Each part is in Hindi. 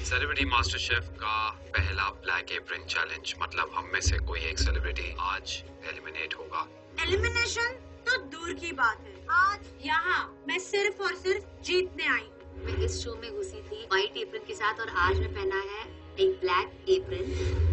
सेलिब्रिटी मास्टर शेफ का पहला ब्लैक एप्रन चैलेंज, मतलब हम में से कोई एक सेलिब्रिटी आज एलिमिनेट होगा। एलिमिनेशन तो दूर की बात है, आज यहाँ मैं सिर्फ और सिर्फ जीतने आई हूँ। मैं इस शो में घुसी थी व्हाइट एप्रन के साथ और आज मैं पहना है एक black apron.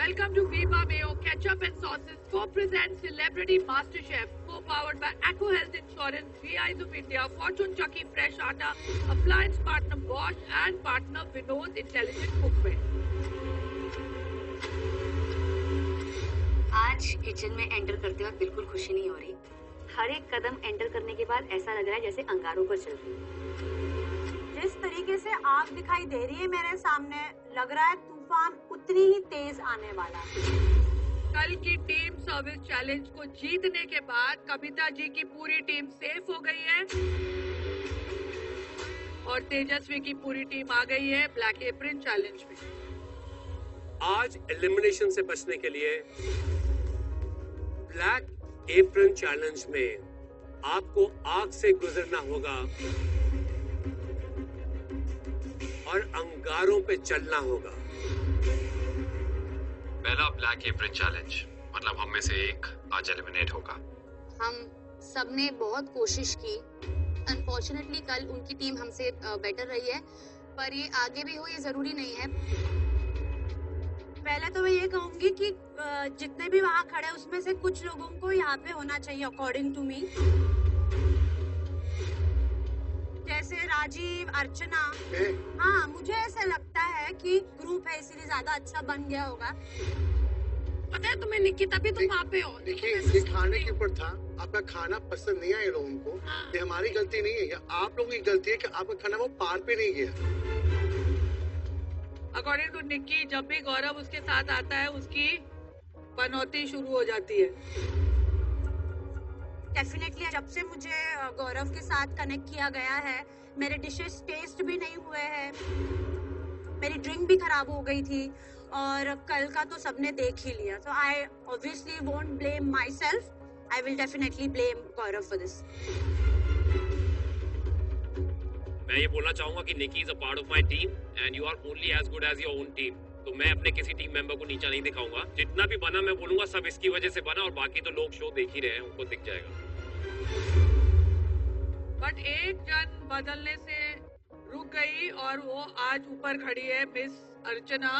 Welcome to Viva Mayo Ketchup and Sauces co-presents Celebrity Master Chef, co-powered by Acco Health Insurance, GIs of India, Fortune Chucky Fresh Atta, appliance partner Bosch and partner Vinod's Intelligent Cookware. आज किचन में एंटर करते वक्त बिल्कुल खुशी नहीं हो रही। हर एक कदम एंटर करने के बाद ऐसा लग रहा है जैसे अंगारों पर चल रही है। जिस तरीके से आग दिखाई दे रही है मेरे सामने, लग रहा है तूफान उतनी ही तेज आने वाला है। कल की टीम सर्विस चैलेंज को जीतने के बाद कविता जी की पूरी टीम सेफ हो गई है और तेजस्वी की पूरी टीम आ गई है ब्लैक एप्रन चैलेंज में। आज एलिमिनेशन से बचने के लिए ब्लैक एप्रन चैलेंज में आपको आग से गुजरना होगा और अंगारों पे चलना होगा। पहला ब्लैक एप्रन चैलेंज, मतलब हम में से एक आज एलिमिनेट होगा। हम सबने बहुत कोशिश की। अनफॉर्चुनेटली कल उनकी टीम हमसे बेटर रही है, पर ये आगे भी हो ये जरूरी नहीं है। पहले तो मैं ये कहूंगी कि जितने भी वहाँ खड़े हैं उसमें से कुछ लोगों को यहाँ पे होना चाहिए अकॉर्डिंग टू मी, जैसे राजीव, अर्चना। हाँ, मुझे ऐसा लगता है कि ग्रुप है इसीलिए ज्यादा अच्छा बन गया होगा। पता है तुम्हें निक्की, तभी तुम वहाँ पे हो। देखिए, ये खाने के ऊपर था, आपका खाना पसंद नहीं आया लोगों को। ये हमारी गलती नहीं है, ये आप लोगों की गलती है कि आपका खाना वो पार पे नहीं गया। अकॉर्डिंग टू निक्की, जब भी गौरव उसके साथ आता है उसकी पनौती शुरू हो जाती है। डेफिनेटली जब से मुझे गौरव के साथ कनेक्ट किया गया है, मेरे डिशेस टेस्ट भी नहीं हुए हैं, मेरी ड्रिंक भी खराब हो गई थी और कल का तो सबने देख ही लिया। तो I obviously won't blame myself, I will definitely blame Gaurav for this. मैं ये बोलना चाहूंगा कि Nikki is a part of my team and you are only as good as your own team. तो मैं अपने किसी टीम मेंबर को नीचा नहीं दिखाऊंगा। जितना भी बना मैं बोलूंगा सब इसकी वजह से बना, और बाकी तो लोग शो देख ही रहे हैं, उनको दिख जाएगा। बट एक जन बदलने से रुक गई और वो आज ऊपर खड़ी है, miss Archana.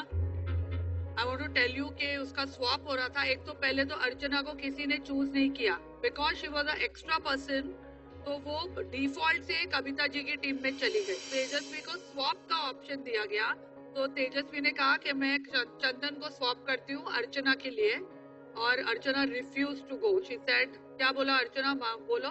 I want to tell you कि उसका स्वैप हो रहा था। एक तो पहले तो अर्चना को किसी ने चूज नहीं किया because she was a extra person, तो वो डिफॉल्ट से कविता जी की टीम में चली गई। तेजस्वी को स्वैप का ऑप्शन दिया गया, तो तेजस्वी ने कहा कि मैं चंदन को स्वैप करती हूँ अर्चना के लिए, और Archana refuse to go. She said, क्या बोला अर्चना, बोलो।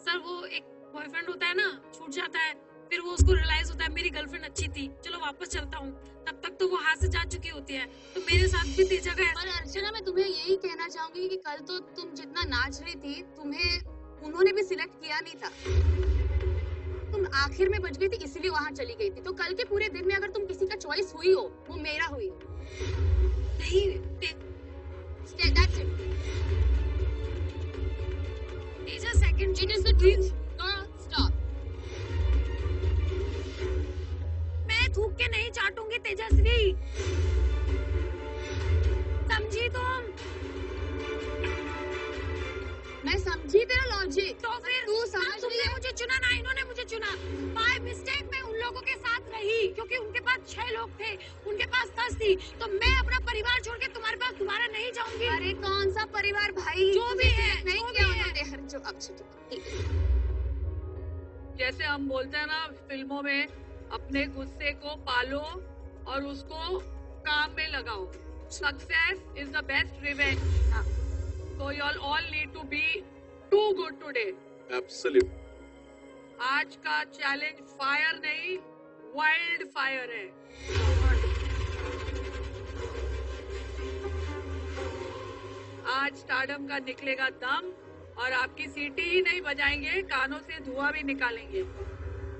सर, वो एक बॉयफ्रेंड होता है ना, छूट जाता है, फिर वो उसको रियलाइज होता है मेरी गर्लफ्रेंड अच्छी थी, चलो वापस चलता हूँ। तब तक तो वो हाथ से जा चुकी होती है। तो मेरे साथ भी तेजा का। और अर्चना, मैं तुम्हें यही कहना चाहूंगी कि कल तो तुम जितना नाच रही थी, तुम्हें उन्होंने भी सिलेक्ट किया नहीं था। तुम आखिर में बच गई थी, इसीलिए वहां चली गई थी। तो कल के पूरे दिन में अगर तुम किसी का चॉइस हुई हो, वो मेरा हुई हो। नहीं, That's it. Teja second. It is the truth. Stop. मैं थूक के नहीं चाटूंगी तेजस्वी, समझी तुम? मैं समझी तेरा लॉजिक। तो फिर तू समझ तुमने मुझे चुना ना, इन्होंने मुझे चुना। बाय मिस्टेक मैं उन लोगों के साथ रही क्योंकि उनके पास 6 लोग थे, उनके पास 10 थी। तो मैं अपना परिवार छोड़ के तुम्हारे पास दोबारा नहीं जाऊंगी। अरे कौन सा परिवार भाई, जो भी है, नहीं जो क्या भी है। उन्होंने हर जो अच्छा ठीक है। जैसे हम बोलते हैं ना फिल्मों में, अपने गुस्से को पालो और उसको काम में लगाओ। Success is the best revenge. So you all need to be too good today. Absolutely. आज का चैलेंज फायर नहीं, वाइल्ड फायर है। आज स्टारडम का निकलेगा दम और आपकी सीटी ही नहीं बजाएंगे, कानों से धुआं भी निकालेंगे।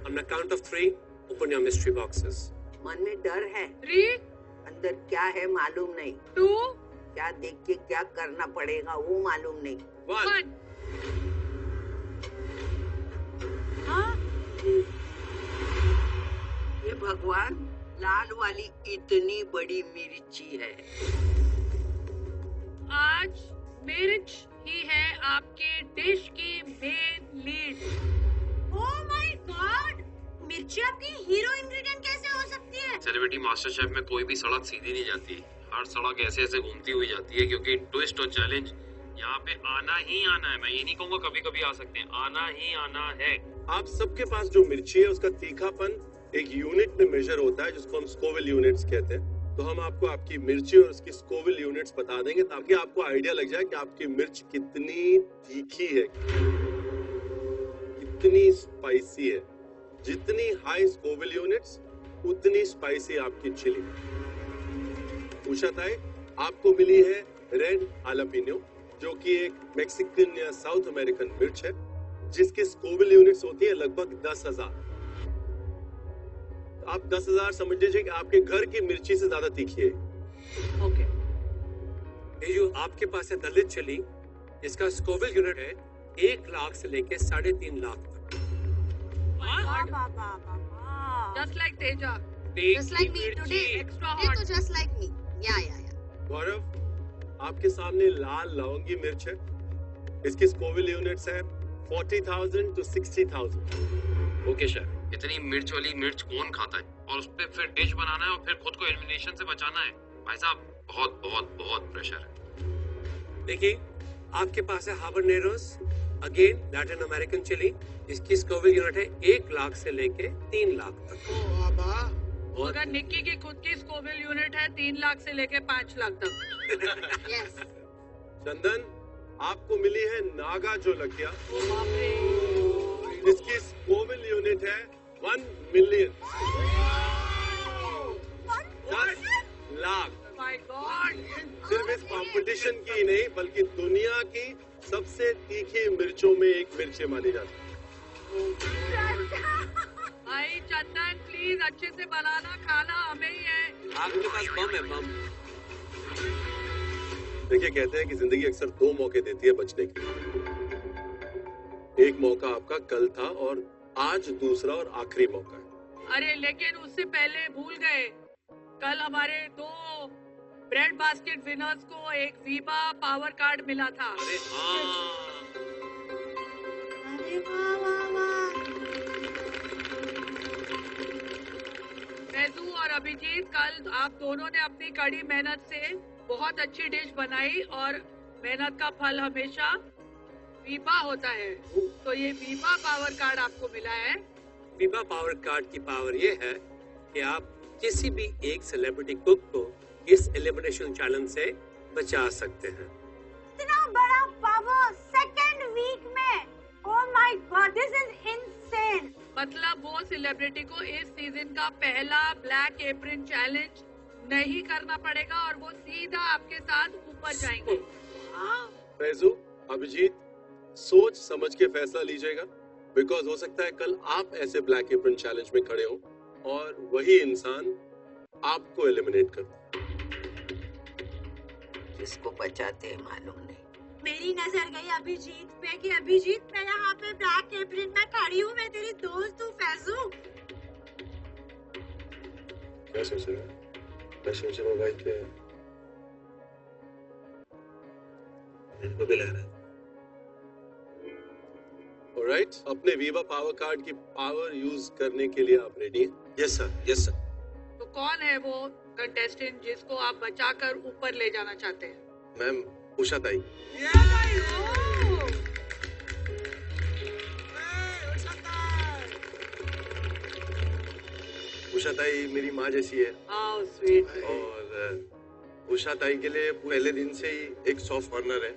On the count of 3, open your mystery boxes. मन में डर है, 3, अंदर क्या है मालूम नहीं, 2, क्या देख के क्या करना पड़ेगा वो मालूम नहीं। 1. भगवान, लाल वाली इतनी बड़ी मिर्ची है। आज मिर्च ही है आपके डिश की main lead. Oh my God, मिर्ची आपकी हीरो इंग्रेडिएंट कैसे हो सकती है? सेलिब्रिटी मास्टर शेफ में कोई भी सड़क सीधी नहीं जाती, हर सड़क ऐसे ऐसे घूमती हुई जाती है, क्योंकि ट्विस्ट और चैलेंज यहाँ पे आना ही आना है। मैं ये नहीं कहूँगा कभी कभी आ सकते हैं, आना ही आना है। आप सबके पास जो मिर्ची है उसका तीखापन एक यूनिट में मेजर होता है, जिसको हम स्कोविल यूनिट्स कहते हैं। तो हम आपको आपकी मिर्ची और उसकी स्कोविल यूनिट्स बता देंगे, ताकि आपको आइडिया लग जाए कि आपकी मिर्च कितनी तीखी है, कितनी स्पाइसी है। जितनी हाई स्कोविल यूनिट्स उतनी स्पाइसी आपकी चिली। उषा ताई, आपको मिली है रेड हालापिनो, जो कि एक मैक्सिकन या साउथ अमेरिकन मिर्च है, जिसके स्कोविल यूनिट्स होती है लगभग 10,000। आप 10,000 समझ लीजिए कि आपके घर की मिर्ची से ज्यादा तीखी है। ओके। ये जो आपके पास है दलित चिली, इसका स्कोविल यूनिट है 1 लाख से लेके 3.5 लाख तक। Just like Teja. Just like me today. Extra ये hot. तो just like me. या। गौरव, आपके सामने लाल लौंगी मिर्च है, इसकी स्कोविल यूनिट्स है 40,000 to 60,000। ओके शेफ, इतनी मिर्च वाली मिर्च कौन खाता है? और उस पे फिर डिश बनाना है और फिर खुद को एलिमिनेशन से बचाना है। भाई साहब, बहुत बहुत बहुत प्रेशर है। देखिए, आपके पास है हाबरनेरोस, अगेन लैटिन अमेरिकन चिली, इसकी स्कोविल यूनिट है 1 लाख से लेके 3 लाख तक। अगर निक्की की खुद की स्कोविल यूनिट है 3 लाख से लेके 5 लाख तक। यस। चंदन, आपको मिली है नागा जोलकिया, ओ बाप रे। इसकी स्कोविल यूनिट है 1 मिलियन। 10 लाख। My God. सिर्फ इस कंपटीशन की नहीं, बल्कि दुनिया की सबसे तीखी मिर्चों में एक मिर्च मानी जाती है। भाई चंदन, प्लीज अच्छे से बनाना, खाना हमें ही है। आपके पास बम है, बम। देखिए, कहते हैं कि जिंदगी अक्सर 2 मौके देती है बचने के। एक मौका आपका कल था और आज दूसरा और आखिरी मौका है। अरे लेकिन उससे पहले भूल गए, कल हमारे 2 ब्रेड बास्केट विनर्स को एक वीबा पावर कार्ड मिला था। अरे हाँ, अरे वाह वाह वाह। फैजू और अभिजीत, कल आप दोनों ने अपनी कड़ी मेहनत से बहुत अच्छी डिश बनाई और मेहनत का फल हमेशा वीबा होता है। तो ये वीबा पावर कार्ड आपको मिला है। वीबा पावर कार्ड की पावर ये है कि आप किसी भी एक सेलिब्रिटी कुक को इस एलिमिनेशन चैलेंज से बचा सकते हैं। इतना बड़ा पावर सेकंड वीक में। Oh my God, this is insane. मतलब वो सेलिब्रिटी को इस सीजन का पहला ब्लैक एप्रन चैलेंज नहीं करना पड़ेगा और वो सीधा आपके साथ ऊपर जाएंगे। फैजू, अभिजीत, सोच समझ के फैसला लीजिएगा, बिकॉज हो सकता है कल आप ऐसे ब्लैक एप्रन चैलेंज में खड़े हो और वही इंसान आपको एलिमिनेट कर दे। किसको बचाते हैं मालूम नहीं। मेरी नजर गई अभिजीत पे कि अभिजीत, मैं यहाँ पे ब्लैक एप्रन में खड़ी हूँ, मैं तेरी दोस्त हूँ फैजू। क्या सोच रहे हो? मैं सोच रहा हूँ भाई कि इनको भी लग रहा है। ऑलराइट, अपने वीबा पावर कार्ड की पावर यूज करने के लिए आप रेडी हैं? Yes sir, yes sir. तो कौन है वो कंटेस्टेंट जिसको आप बचाकर ऊपर ले जाना चाहते हैं? मैम, उषा ताई। उषा ताई मेरी माँ जैसी है। How sweet. और उषा ताई के लिए पहले दिन से ही एक सॉफ्ट कॉर्नर है।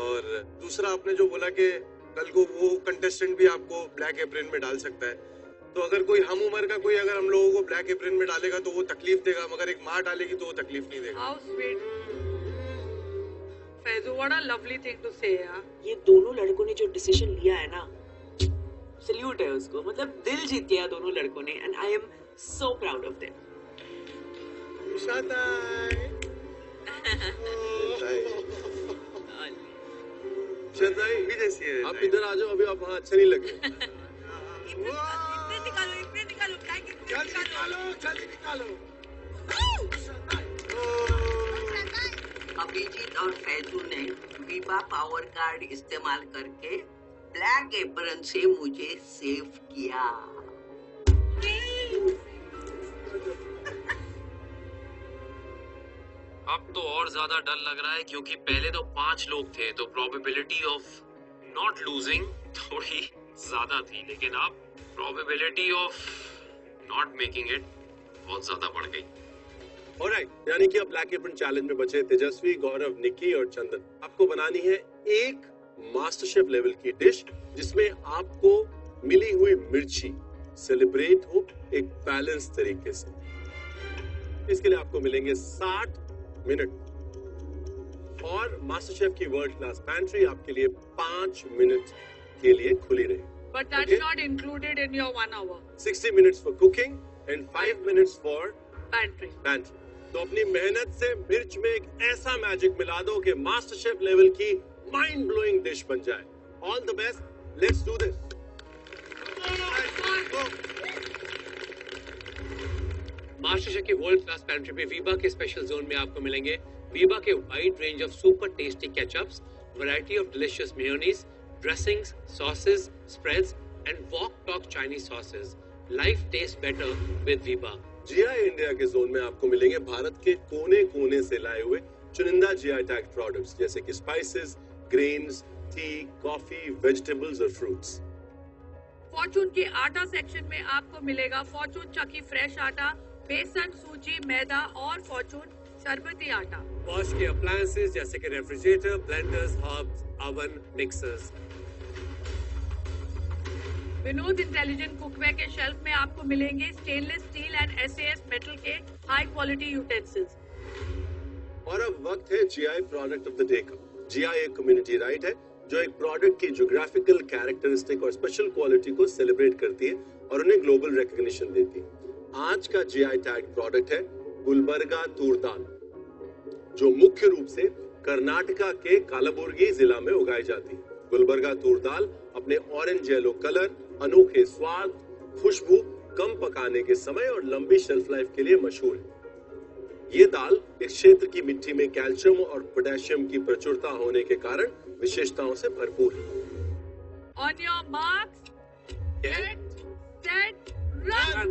और दूसरा, आपने जो बोला कि कल को वो कंटेस्टेंट भी आपको ब्लैक एप्रन में डाल सकता है, तो अगर कोई हम उम्र का कोई अगर हम लोगों को ब्लैक एप्रन में डालेगा तो वो तकलीफ देगा, मगर एक माँ डालेगी तो वो तकलीफ नहीं देगा। How sweet. Faizu, what a lovely thing to say यार। ये दोनों लड़कों ने जो डिसीजन लिया है ना, सैल्यूट है उसको। मतलब दिल जीत लिया दोनों लड़कों ने, and I am so proud of them. Usha Tai, Usha ताई भी जैसी है। आप इधर आ जाओ, अभी आप वहाँ अच्छे नहीं लगे। इतने निकालो, इतने निकालो। जल्दी निकालो, जल्दी निकालो। अभिजीत और फैजू ने वीबा पावर कार्ड इस्तेमाल करके ब्लैक एप्रन से मुझे सेव किया। अब तो और ज्यादा डर लग रहा है क्योंकि पहले तो 5 लोग थे तो प्रोबेबिलिटी ऑफ नॉट लूजिंग थोड़ी ज्यादा थी, लेकिन अब probability of not making it बहुत ज्यादा बढ़ गई। ऑलराइट, यानी कि अब ब्लैक एप्रन चैलेंज में बचे तेजस्वी, गौरव, निक्की और चंदन। आपको बनानी है एक मास्टर शेफ लेवल की डिश जिसमें आपको मिली हुई मिर्ची सेलिब्रेट हो एक बैलेंस तरीके से। इसके लिए आपको मिलेंगे 60 मिनट और मास्टर शेफ की वर्ल्ड क्लास पैंट्री आपके लिए 5 मिनट के लिए खुली रहेगी। But that's not included in your 1 hour. 60 minutes for cooking and 5 minutes for Pantry. तो अपनी मेहनत से मिर्च में एक ऐसा मैजिक मिला दो कि मास्टर शेफ लेवल की माइंड ब्लोइंग डिश बन जाए। All the best, let's do this. Master chef की वर्ल्ड क्लास पैंट्री पे वीबा के स्पेशल जोन में आपको मिलेंगे वीबा के wide range of super tasty ketchups, variety of delicious mayonnaise, dressings, sauces, spreads and wok tok Chinese sauces. Life taste better with Veeba. GI India के जोन में आपको मिलेंगे भारत के कोने-कोने से लाए हुए चुनिंदा जीआई टैग प्रोडक्ट्स जैसे कि spices, grains, T, coffee, vegetables और फ्रूट्स। फॉर्चून के आटा सेक्शन में आपको मिलेगा फॉर्चून चक्की फ्रेश आटा, बेसन, सूजी, मैदा और फॉर्चून शरबती आटा। बॉश के अप्लायंसेस जैसे कि refrigerator, blenders, herbs, oven, mixers. Vinod intelligent cookware के शेल्फ में आपको मिलेंगे stainless steel and SAS metal के हाई क्वालिटी यूटेंसिल्स। और अब वक्त है GI product of the day का। जीआई एक कम्युनिटी राइट है जो एक प्रोडक्ट की ज्योग्राफिकल कैरेक्टरिस्टिक और स्पेशल क्वालिटी को सेलिब्रेट करती है और उन्हें ग्लोबल रिकॉग्निशन देती है। आज का जीआई टैग प्रोडक्ट है गुलबर्गा तूर दाल, जो मुख्य रूप से कर्नाटका के कालाबुर्गी जिला में उगाई जाती है। गुलबर्गा तूर दाल अपने ऑरेंज येलो कलर, अनोखे स्वाद, खुशबू, कम पकाने के समय और लंबी शेल्फ लाइफ के लिए मशहूर है। ये दाल इस क्षेत्र की मिट्टी में कैल्शियम और पोटेशियम की प्रचुरता होने के कारण विशेषताओं से भरपूर है। On your marks, get set, run!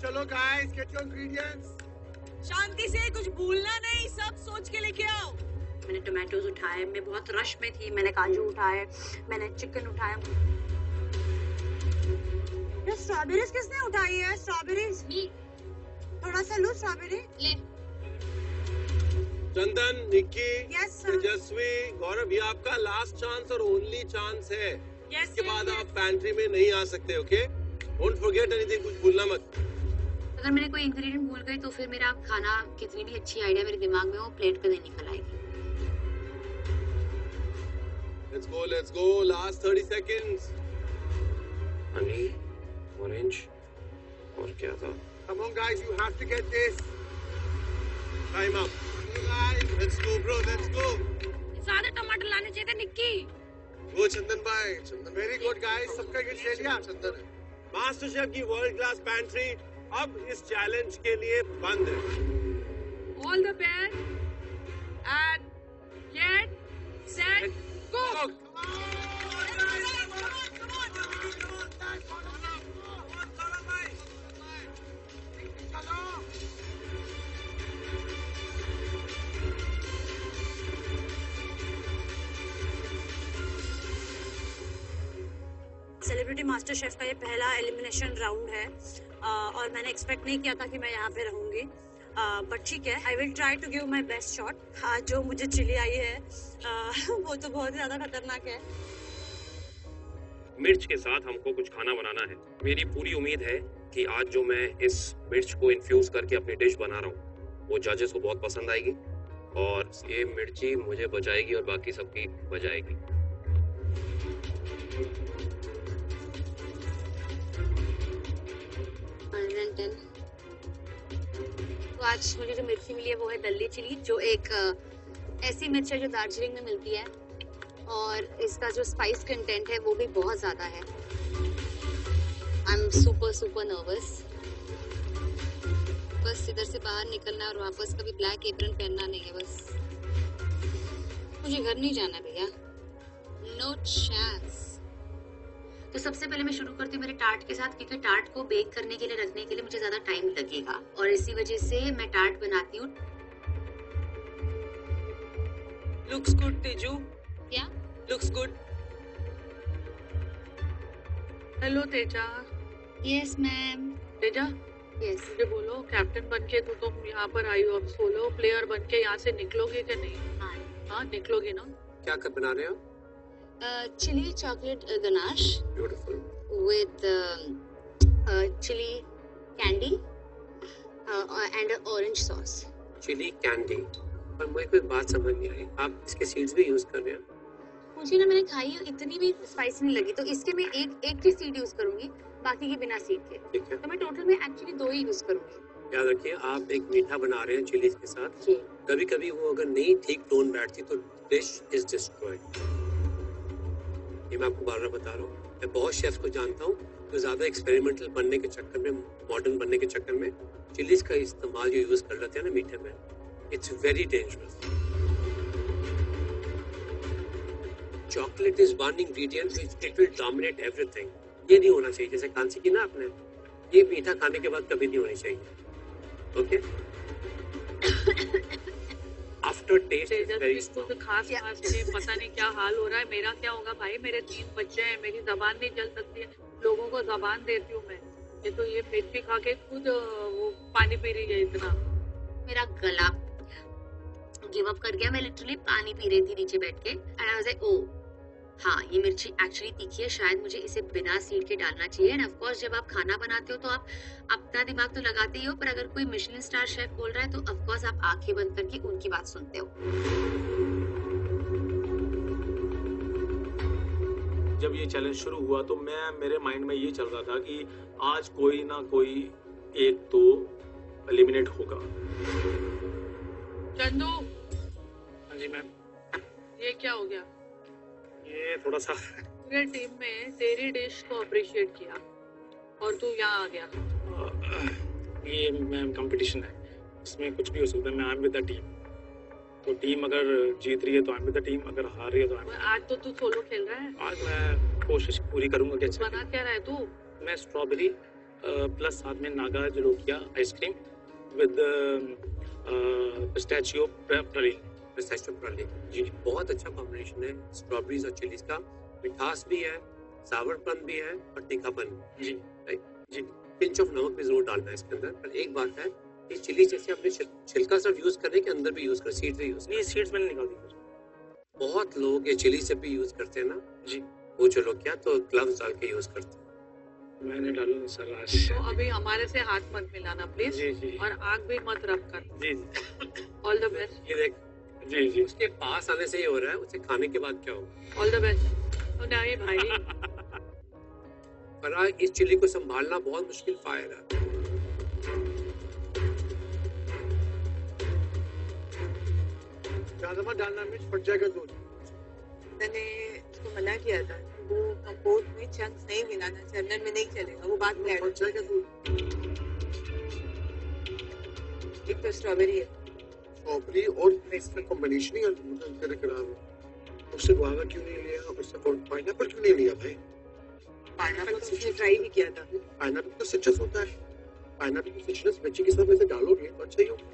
चलो guys, get your ingredients. शांति से, कुछ भूलना नहीं, सब सोच के लेके आओ। मैंने टोमेटोज उठाए, मैं बहुत रश में थी, मैंने काजू उठाए, मैंने चिकन उठाया। ये स्ट्रॉबेरीज किसने उठाई है? स्ट्रॉबेरीज थोड़ा सा लो, स्ट्रॉबेरी ले। चंदन, निक्की, Yes, sir. तेजस्वी, गौरव, ये आपका लास्ट चांस और ओनली चांस है। Yes, इसके yes, बाद yes. आप पैंट्री में नहीं आ सकते, ओके? डोंट फॉरगेट एनीथिंग, कुछ भूलना मत। अगर मैंने कोई इंग्रेडिएंट भूल गई तो फिर मेरा खाना कितनी भी अच्छी आइडिया मेरे दिमाग में वो प्लेट पे नहीं निकल आएगी। Let's go, last 30 seconds. Honey, orange और क्या था? Come on guys, you have to get this. Time up. You guys. Let's go bro, let's go. ज्यादा टमाटर लाने चाहिए थे निक्की। वो चंदन भाई, चंदन Very good guys, सबका गिफ्ट ले लिया। चंदन है। मास्टर शेफ की वर्ल्ड क्लास पैंट्री अब इस चैलेंज के लिए बंद है। All the best and get set, go! Celebrity master chef का ये पहला एलिमिनेशन राउंड है और मैंने एक्सपेक्ट नहीं किया था कि मैं यहाँ पे रहूंगी, बट ठीक है, I will try to give my best shot. जो मुझे चिली आई है वो तो बहुत ज्यादा खतरनाक है। मिर्च के साथ हमको कुछ खाना बनाना है। मेरी पूरी उम्मीद है कि आज जो मैं इस मिर्च को इन्फ्यूज करके अपनी डिश बना रहा हूँ वो जजेस को बहुत पसंद आएगी और ये मिर्ची मुझे बचाएगी और बाकी सबकी बजाएगी। तो आज मुझे जो मिर्ची मिली है वो है दल्ली चिली, जो एक ऐसी मिर्च है जो दार्जिलिंग में मिलती है और इसका जो स्पाइस कंटेंट है वो भी बहुत ज्यादा है। I am super nervous. बस इधर से बाहर निकलना और वापस कभी ब्लैक एप्रन पहनना नहीं है बस। मुझे घर नहीं जाना भैया, नो चांस। तो सबसे पहले मैं शुरू करती हूँ मेरे टार्ट के साथ, क्योंकि टार्ट को बेक करने के लिए रखने के लिए मुझे ज्यादा टाइम लगेगा और इसी वजह से मैं टार्ट बनाती हूँ। Looks good Teju. क्या looks good. Hello Teja. Yes ma'am. Teja yes. मुझे बोलो, कैप्टन बनके तो तुम यहाँ पर आई हो, अब सोलो प्लेयर बनके यहाँ से निकलोगे कि नहीं? हाँ निकलोगे ना? क्या कर बना रहे हो? Chilli chocolate ganache beautiful with chili candy and orange sauce. Chilli candy. पर मुझे कोई बात समझ नहीं आई, आप इसके सीड्स भी यूज कर रहे हैं? मुझे ना, मैंने खाई है, इतनी भी स्पाइस नहीं लगी, तो इसके मैं एक की सीड यूज करूंगी, बाकी की बिना सीड के। ठीक है, तो मैं टोटल में एक्चुअली 2 ही यूज करूंगी। याद रखिए आप एक मीठा बना रहे हैं चिलीज के साथ। कभी कभी वो अगर नहीं ठीक टोन बैठती तो डिश इज डिस्ट्रॉयड। ये मैं आपको बार बार बता रहा हूँ। मैं बहुत शेफ्स को जानता हूँ जो ज्यादा एक्सपेरिमेंटल बनने के चक्कर में, मॉडर्न बनने के चक्कर में चिलीज का इस्तेमाल जो यूज कर लेते हैं ना मीठे में, it's very dangerous. Chocolate is one ingredient which it will dominate everything. ये नहीं होना चाहिए, जैसे खांसी की ना आपने, ये मीठा खाने के बाद कभी नहीं होनी चाहिए। ओके, आफ्टर टेस्ट इसको तो खास के पता नहीं क्या हाल हो रहा है। मेरा क्या होगा भाई, मेरे 3 बच्चे हैं, मेरी जबान नहीं चल सकती है, लोगों को जबान देती हूँ मैं। ये तो ये मिर्ची खा के खुद वो पानी पी रही है इतना। मेरा गला गिव अप कर गया। मैं लिटरली पानी पी रही थी नीचे बैठ के and I was like oh हाँ, ये मिर्ची एक्चुअली तीखी है, शायद मुझे इसे बिना सीड के डालना चाहिए। एंड ऑफ कोर्स जब आप खाना बनाते हो तो आप अपना दिमाग तो लगाते ही हो, पर अगर कोई मिशेलिन स्टार शेफ बोल रहा है तो ऑफ कोर्स आप आंखें बंद करके उनकी बात सुनते हो। जब ये चैलेंज शुरू हुआ तो मेरे माइंड में ये चल रहा था कि आज कोई ना कोई एक तो एलिमिनेट होगा। चंदू। हाँ जी मैम। ये क्या हो गया? ये थोड़ा सा पूरे टीम में तेरी डिश को अप्रिशिएट किया और तू यहाँ आ गया। ये मैम कंपटीशन है, इसमें कुछ भी हो सकता है। मैं I am with the team, तो टीम अगर जीत रही है तो I am with the team, अगर हार रही है तो आई एम। आज तो तू सोलो खेल रहा है। आज मैं कोशिश पूरी करूंगा कि अच्छा बना क्या रहा है तू? मैं स्ट्रॉबेरी प्लस साथ में Naga Jolokia ice cream with pistachio praline. Pistachio praline जी, बहुत अच्छा कॉम्बिनेशन है स्ट्रॉबेरीज और चिलीज का। मिठास भी है, सावरपन भी है और तीखापन जी। जी, पिंच ऑफ नमक भी जरूर डालना है इसके अंदर। पर एक बात है कि चिली जैसे अपने छिलका सिर्फ यूज करने के अंदर भी यूज कर, सीड्स भी यूज कर। ये सीड्स मैंने निकाल दी। बहुत लोग ये चिली जब भी यूज करते हैं ना जी, वो चलो क्या तो ग्लव्स डाल के यूज करते हैं। मैंने डाला सर आज। तो अभी हमारे से हाथ मत मिलाना प्लीज। जी जी। और आग भी मत रब कर। जी जी। All the best. ये देख जी जी। उसके पास आने से ही हो रहा है, उसे खाने के बाद क्या होगा? All the best. तो नहीं भाई। पर आज इस चिली को संभालना बहुत मुश्किल फायर है। ज्यादा मत डालना, मिर्च फट जाएगा दूध। मैंने इसको मना किया था, वो कंपोट में चंक्स नहीं मिलाना, चंदन में नहीं चलेगा, वो बाद में ऐड फट जाएगा दूध। एक तो स्ट्रॉबेरी है, स्ट्रॉबेरी और इसका कॉम्बिनेशन ही मुझे खराब है। उससे गुआवा क्यों नहीं लिया, उससे पाइनएप्पल क्यों नहीं लिया भाई? पाइनएप्पल तो उसने ट्राई भी किया था। पाइनएप्पल तो सिट्रस होता है, पाइनएप्पल की सिट्रस मिर्ची के साथ में से डालोगे तो अच्छा ही होगा।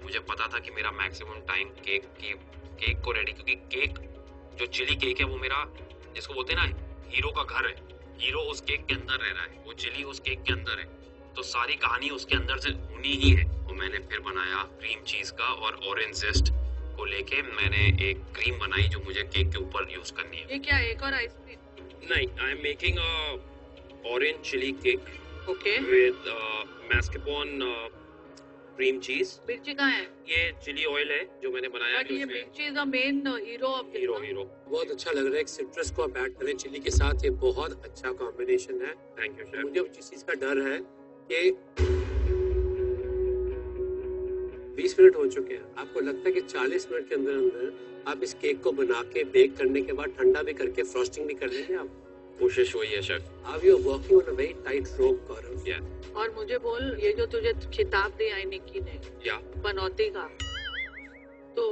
मुझे पता था कि मेरा मैक्सिमम टाइम केक को रेडी, क्योंकि केक जो चिली केक है वो मेरा, जिसको बोलते हैं ना हीरो का घर है, हीरो उस केक के अंदर रह रहा है, वो चिली उस केक के अंदर है, तो सारी कहानी उसके अंदर से होनी ही है। तो मैंने फिर बनाया क्रीम चीज का और ऑरेंज जेस्ट को लेके मैंने एक क्रीम बनाई जो मुझे केक के ऊपर यूज करनी है। ये क्या, एक और आइसक्रीम? नहीं, I am making a orange chilli cake okay with mascarpone cream cheese. मिर्ची कहाँ है? ये चिली ऑयल है जो मैंने बनाया। बट ये मिर्ची is the main hero of hero बहुत अच्छा लग रहा है। सिट्रस को आप ऐड करें चिली के साथ, ये बहुत अच्छा कॉम्बिनेशन है। Thank you chef. मुझे जिस चीज का डर है कि 20 मिनट हो चुके हैं। आपको लगता है कि 40 मिनट के अंदर अंदर आप इस केक को बना के बेक करने के बाद ठंडा भी करके फ्रॉस्टिंग भी कर लेंगे आप? कोशिश हुई है chef. Now you are working on a very tight rope, Gaurav. Yeah. और मुझे बोल, ये जो तुझे खिताब दिया है निक्की ने Yeah. बनौती का, तो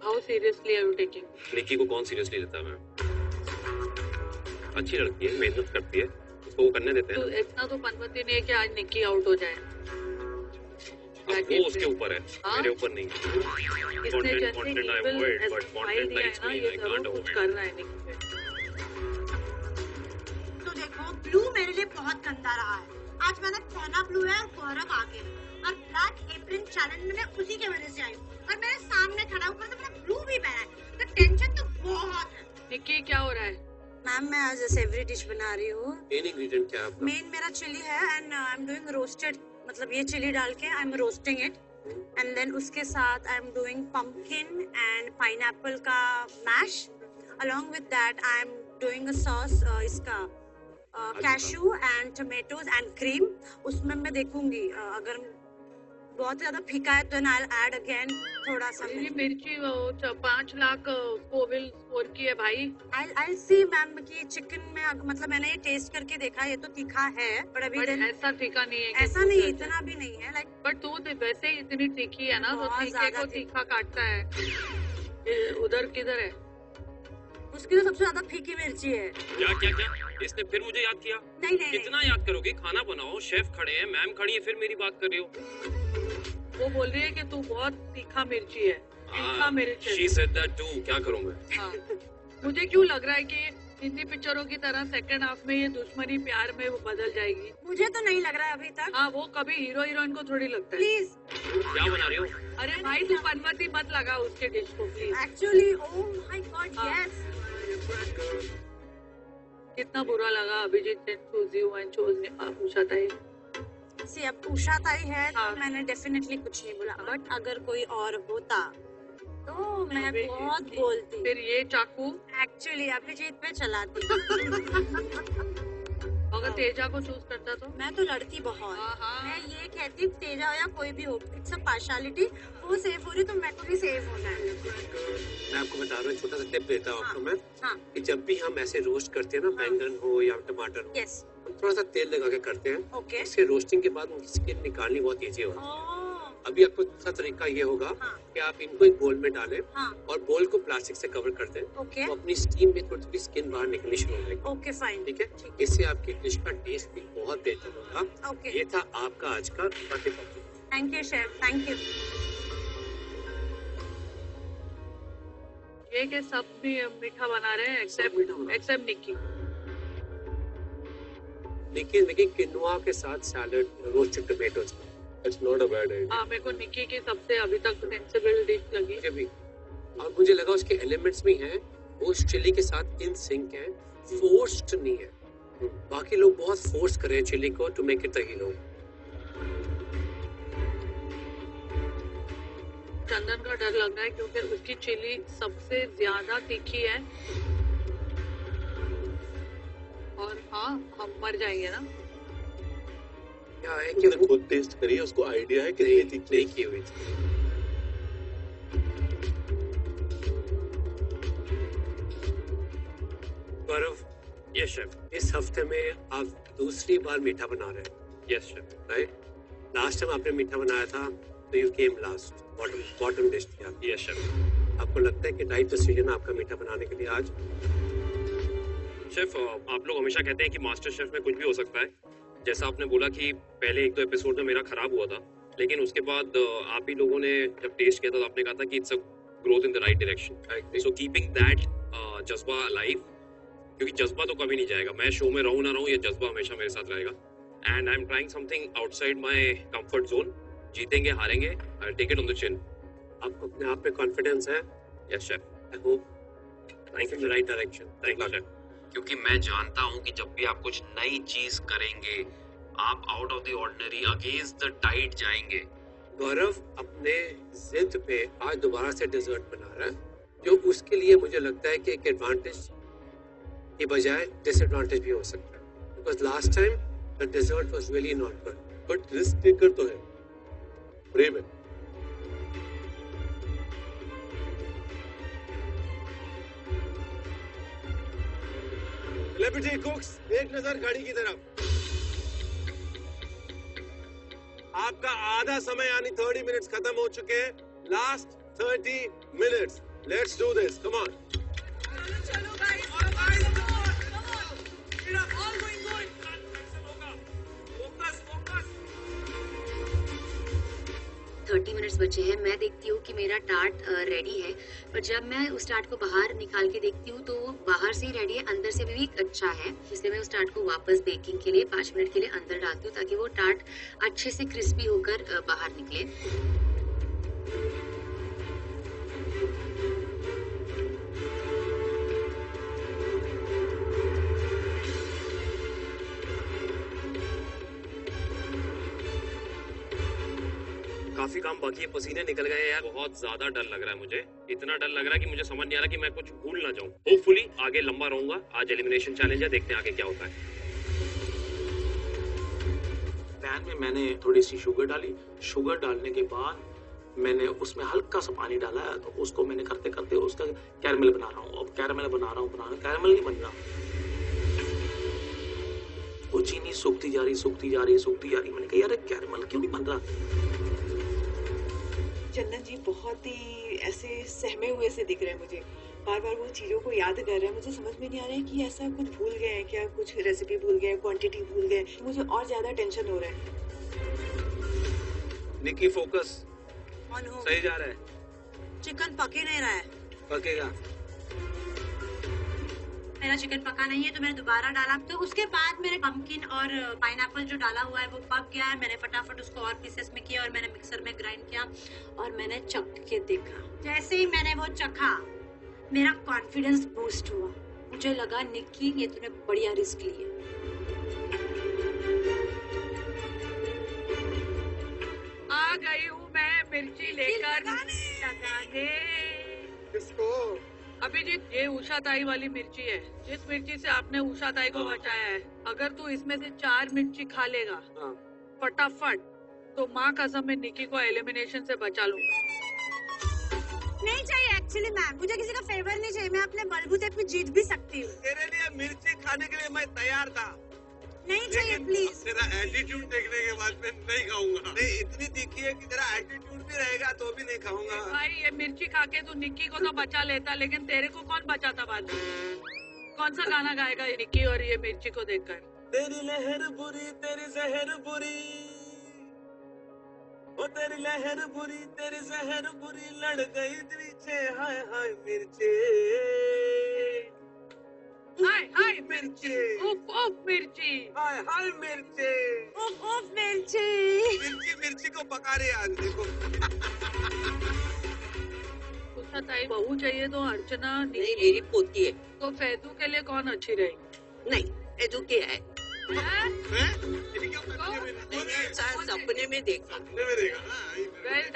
how seriously are you taking? Nikki को कौन सीरियसली लेता है? अच्छी लड़की है, मेहनत करती है, उसको वो करने देते हैं। तो इतना तो पनपति नहीं है कि आज निक्की आउट हो जाए। अब वो उसके ऊपर है, मेरे ऊपर नहीं। इसने जैसे evil as file दिया है ना, ये जरूर कुछ कर रहा है निक्की पे। तो देखो, ब्लू मेरे लिए बहुत गंदा रहा है। आज मैंने पहना ब्लू है और गौरव आगे, और ब्लैक एप्रन चैलेंज में उसी के वजह से आई हूँ, और मेरे सामने खड़ा ऊपर से मैंने ब्लू भी पहना है, तो टेंशन तो बहुत है। निक्की क्या हो रहा है? मैम, मैं आज सेवरी डिश बना रही हूँ। मेन इंग्रेडिएंट क्या है आपका? मेन मेरा चिली है, and I am doing roasted, मतलब ये चिली डाल के I am roasting it, and then उसके साथ I am doing pumpkin and pineapple का mash, along with that I am doing a sauce इसका cashew and tomatoes and cream। उसमें मैं देखूंगी अगर बहुत ज्यादा फीका है तो I'll add again थोड़ा सा। ये मिर्ची 5 लाख कोविल स्कोर की है भाई। I'll see मैम कि चिकन में मतलब मैंने ये टेस्ट करके देखा, ये तो तीखा है, पर अभी ऐसा तीखा नहीं है। ऐसा नहीं, इतना भी नहीं है लाइक। बट तू वैसे ही इतनी तीखी है ना, तो तीखे को तीखा काटता है। उधर किधर है? उसकी तो सबसे ज्यादा फीकी मिर्ची है। क्या? इसने फिर मुझे याद किया? नहीं। कितना याद करोगी? खाना बनाओ, शेफ खड़े हैं, मैम खड़ी है, फिर मेरी बात कर रही हो। वो बोल रही है कि तू बहुत तीखा मिर्ची है। तीखा मिर्ची। She said that too। क्या करूँ मैं? हाँ। मुझे क्यों लग रहा है कि हिंदी पिक्चरों की तरह सेकंड हाफ में ये दुश्मनी प्यार में वो बदल जाएगी? मुझे तो नहीं लग रहा है अभी तक। हाँ, वो कभी हीरो हीरोइन को थोड़ी लगता है। प्लीज। क्या बना रही हो? अरे भाई, तू पनपति मत लगा उसके डिश को please. Actually oh my God, yes. कितना बुरा लगा अभिजीत ने choose you and choose Usha ताई। सी अब उषा ताई है तो मैंने डेफिनेटली कुछ नहीं बोला, बट अगर कोई और होता तो मैं बहुत बोलती। फिर ये चाकू एक्चुअली अभिजीत पे चलाती। अगर तेजा को चूज करता तो मैं तो लड़ती बहुत। मैं ये कहती तेजा या कोई भी हो, इट्स अ पार्शियलिटी। वो सेफ हो रही तो मेरे को भी सेफ होना है। मैं आपको बता रहा हूँ, छोटा सा टिप देता हूँ आपको मैं, हाँ। कि जब भी हम ऐसे रोस्ट करते हैं ना, बैंगन हो या टमाटर हो, यस, हम थोड़ा सा तेल लगा के करते हैं। ओके। इससे रोस्टिंग के बाद उनकी स्किन निकालनी बहुत ईजी होती है। अभी आपको दूसरा तरीका ये होगा कि आप इनको एक बोल में डालें और बोल को प्लास्टिक से कवर कर दें। ओके। तो अपनी स्टीम में थोड़ी थोड़ी स्किन बाहर निकलनी शुरू हो जाएगी। Okay fine. ठीक है, इससे आपकी डिश का टेस्ट भी बहुत बेहतर होगा। ओके। ये था आपका आज का tip. Thank you chef, thank you. ये के सब भी मीठा बना रहे हैं एक्सेप्ट निक्की। निक्की किनुआ के साथ salad, roasted tomatoes. It's not a bad idea। हाँ, मेरे को निक्की की सबसे अभी तक सेंसिबल डिश लगी। मुझे भी, और मुझे लगा उसके एलिमेंट्स भी हैं, वो चिली के साथ इन सिंक हैं, फोर्स्ड नहीं है। बाकी लोग बहुत फोर्स कर रहे हैं चिली को टू मेक इट तहीनो। चंदन का डर लग रहा है क्योंकि उसकी चिली सबसे ज्यादा तीखी है, और हाँ, हम मर जाएंगे ना। क्या है कि उसने खुद टेस्ट करी है, उसको आइडिया है कितनी तीखी की हुई थी। गौरव, यस शेफ। इस हफ्ते में आप दूसरी बार मीठा बना रहे हैं। Yes chef. Right, last time आपने मीठा बनाया था तो you came last, bottom dish थी आपकी। Yes chef. आपको लगता है कि राइट डिसीजन आपका मीठा बनाने के लिए आज? शेफ, आप लोग हमेशा कहते हैं कि मास्टर शेफ में कुछ भी हो सकता है। जैसा आपने बोला कि पहले 1-2 एपिसोड में मेरा खराब हुआ था, लेकिन उसके बाद आप ही लोगों ने जब टेस्ट किया था तो आपने कहा था कि it's a growth in the right direction. So keeping that जज्बा अलाइव, क्योंकि जज्बा तो कभी नहीं जाएगा, मैं शो में रहूं ना रहूं, ये जज्बा हमेशा मेरे साथ रहेगा। And I am trying something outside my comfort zone. जीतेंगे हारेंगे, I will take it on the chin. आपको अपने आप पे कॉन्फिडेंस है? Yes chef. I hope thank you the right direction. Thank you chef. क्योंकि मैं जानता हूं कि जब भी आप कुछ नई चीज करेंगे, आप out of the ordinary, against the tide जाएंगे। गौरव अपने जिद पे आज दोबारा से डेजर्ट बना रहा है, जो उसके लिए मुझे लगता है कि एक एडवांटेज की बजाय डिसएडवांटेज भी हो सकता है। Because last time the dessert was really not good. But risk taker तो है, ब्रेव है। सेलिब्रिटी कुक्स, एक नजर घड़ी की तरफ। आपका आधा समय यानी 30 मिनट्स खत्म हो चुके हैं। Last 30 minutes, let's do this, come on. चलो guys, all going good. 30 minutes बचे हैं। मैं देखती हूँ कि मेरा टार्ट रेडी है, पर जब मैं उस टार्ट को बाहर निकाल के देखती हूँ तो वो बाहर से ही रेडी है, अंदर से भी कच्चा है। इसलिए मैं उस टार्ट को वापस बेकिंग के लिए 5 मिनट के लिए अंदर डालती हूँ ताकि वो टार्ट अच्छे से क्रिस्पी होकर बाहर निकले। काफी काम बाकी है, पसीने निकल गए यार, बहुत ज्यादा डर लग रहा है मुझे। इतना डर लग रहा है कि मुझे समझ नहीं आ रहा कि मैं कुछ भूल ना जाऊं। होपफुली आगे लंबा रहूंगा। आज एलिमिनेशन चैलेंज है, देखते हैं आगे क्या होता है। पैन में मैंने थोड़ी सी शुगर डाली। शुगर डालने के बाद मैंने उसमें हल्का सा पानी डाला है, तो उसको मैंने करते करते उसका कैरमल बना रहा हूँ। अब कैरमल बना रहा हूँ, कैरमल नहीं बन रहा। वो चीनी सूखती जा रही, सूखती जा रही, सूखती जा रही। मैंने कहा यार कैरमल क्यों नहीं बन रहा। चंदन जी बहुत ही ऐसे सहमे हुए से दिख रहे हैं मुझे, बार बार वो चीजों को याद कर रहे हैं। मुझे समझ में नहीं आ रहा है कि ऐसा कुछ भूल गए हैं क्या, कुछ रेसिपी भूल गए, क्वांटिटी भूल गए। मुझे और ज्यादा टेंशन हो रहा है। निकी फोकस, ऑन हो। सही जा रहा है। चिकन पक ही नहीं रहा है। पकेगा। मेरा चिकन पका नहीं है तो मैंने दोबारा डाला, तो उसके बाद मेरे पम्पकिन और पाइनएप्पल जो डाला हुआ है वो पक गया है। मैंने फटाफट उसको और पीसेस में किया और मैंने मिक्सर में ग्राइंड किया और मैंने चख के देखा। जैसे ही मैंने वो चखा मेरा कॉन्फिडेंस बूस्ट हुआ। मुझे लगा निक्की ये तूने बढ़िया रिस्क ली है। आ गई हूँ मैं मिर्ची लेकर लगाने। किसको? अभिजीत, ये उषा ताई वाली मिर्ची है, जिस मिर्ची से आपने उषा ताई को बचाया है। अगर तू इसमें से 4 मिर्ची खा लेगा फटाफट, तो माँ कसम में निकी को एलिमिनेशन से बचा लूंगा। नहीं चाहिए एक्चुअली मैम, मुझे किसी का फेवर नहीं चाहिए। मैं अपने बलबूते पे जीत भी सकती हूँ। तेरे लिए मिर्ची खाने के लिए मैं तैयार था। नहीं चाहिए प्लीज। तेरा एटीट्यूड देखने के बाद मैं नहीं खाऊंगा। नहीं, इतनी तीखी है कि तेरा एटीट्यूड भी रहेगा तो भी नहीं खाऊंगा। भाई ये मिर्ची खा के तू निक्की को तो बचा लेता, लेकिन तेरे को कौन बचाता बाद में? कौन सा गाना गाएगा ये निक्की और ये मिर्ची को देखकर? तेरी लहर बुरी, तेरी जहर बुरी, ओ तेरी लहर बुरी, तेरी जहर बुरी, लड़ गई पीछे, हाय हाय मिर्ची, हाय हाय मिर्ची, उफ उफ मिर्ची, हाय हाय मिर्ची, उफ उफ मिर्ची। मिर्ची मिर्ची को पका रहे आज देखो। उषा ताई बहू चाहिए तो अर्चना नहीं, मेरी पोती है। तो फैदू के लिए कौन अच्छी रहेगी? नहीं, एदू क्या है? हैं? सपने में देखा। सपने में देखा ना?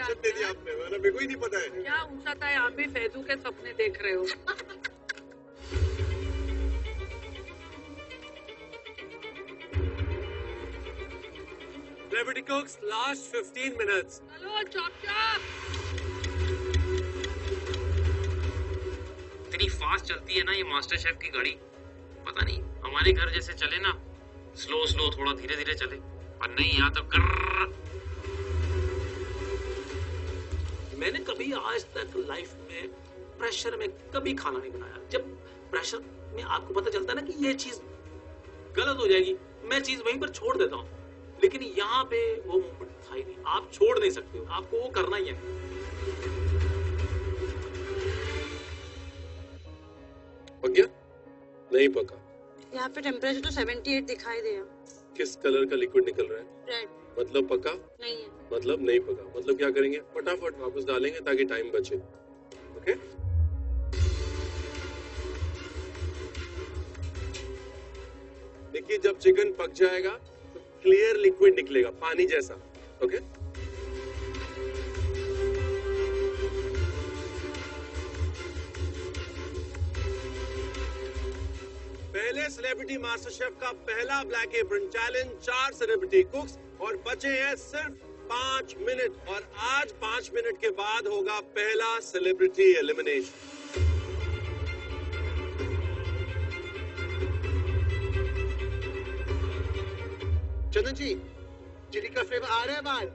जब दे दिया आपने, वरना मेरे को ही नहीं पता है। क्या उषा ताई आप भी फैदू के सपने देख रहे हो? Celebrity Cooks, last 15 minutes. चलो चॉप चॉप। इतनी फास्ट चलती है ना ये मास्टर शेफ की गाड़ी, पता नहीं हमारे घर जैसे चले ना, स्लो स्लो थोड़ा धीरे धीरे चले, पर नहीं यहाँ तो कर्र। मैंने कभी आज तक लाइफ में प्रेशर में कभी खाना नहीं बनाया। जब प्रेशर में आपको पता चलता है ना कि ये चीज गलत हो जाएगी, मैं चीज वहीं पर छोड़ देता हूँ। लेकिन यहाँ पे वो मोमेंट था ही नहीं। आप छोड़ नहीं सकते हो, आपको वो करना ही है। पक गया? नहीं पका। यहाँ पे टेम्परेचर तो 78 दिखाई दे रहा। किस कलर का लिक्विड निकल रहा है? रेड। मतलब पका नहीं है। मतलब नहीं पका। मतलब क्या करेंगे? फटाफट वापस डालेंगे ताकि टाइम बचे। ओके? देखिए, जब चिकन पक जाएगा तो क्लियर लिक्विड निकलेगा, पानी जैसा। ओके? पहले सेलिब्रिटी मास्टर शेफ का पहला ब्लैक एप्रन चैलेंज 4 सेलिब्रिटी कुक्स और बचे हैं सिर्फ 5 मिनट। और आज 5 मिनट के बाद होगा पहला सेलिब्रिटी एलिमिनेशन। चंदन जी, चिली का फ्लेवर आ रहा है बाहर।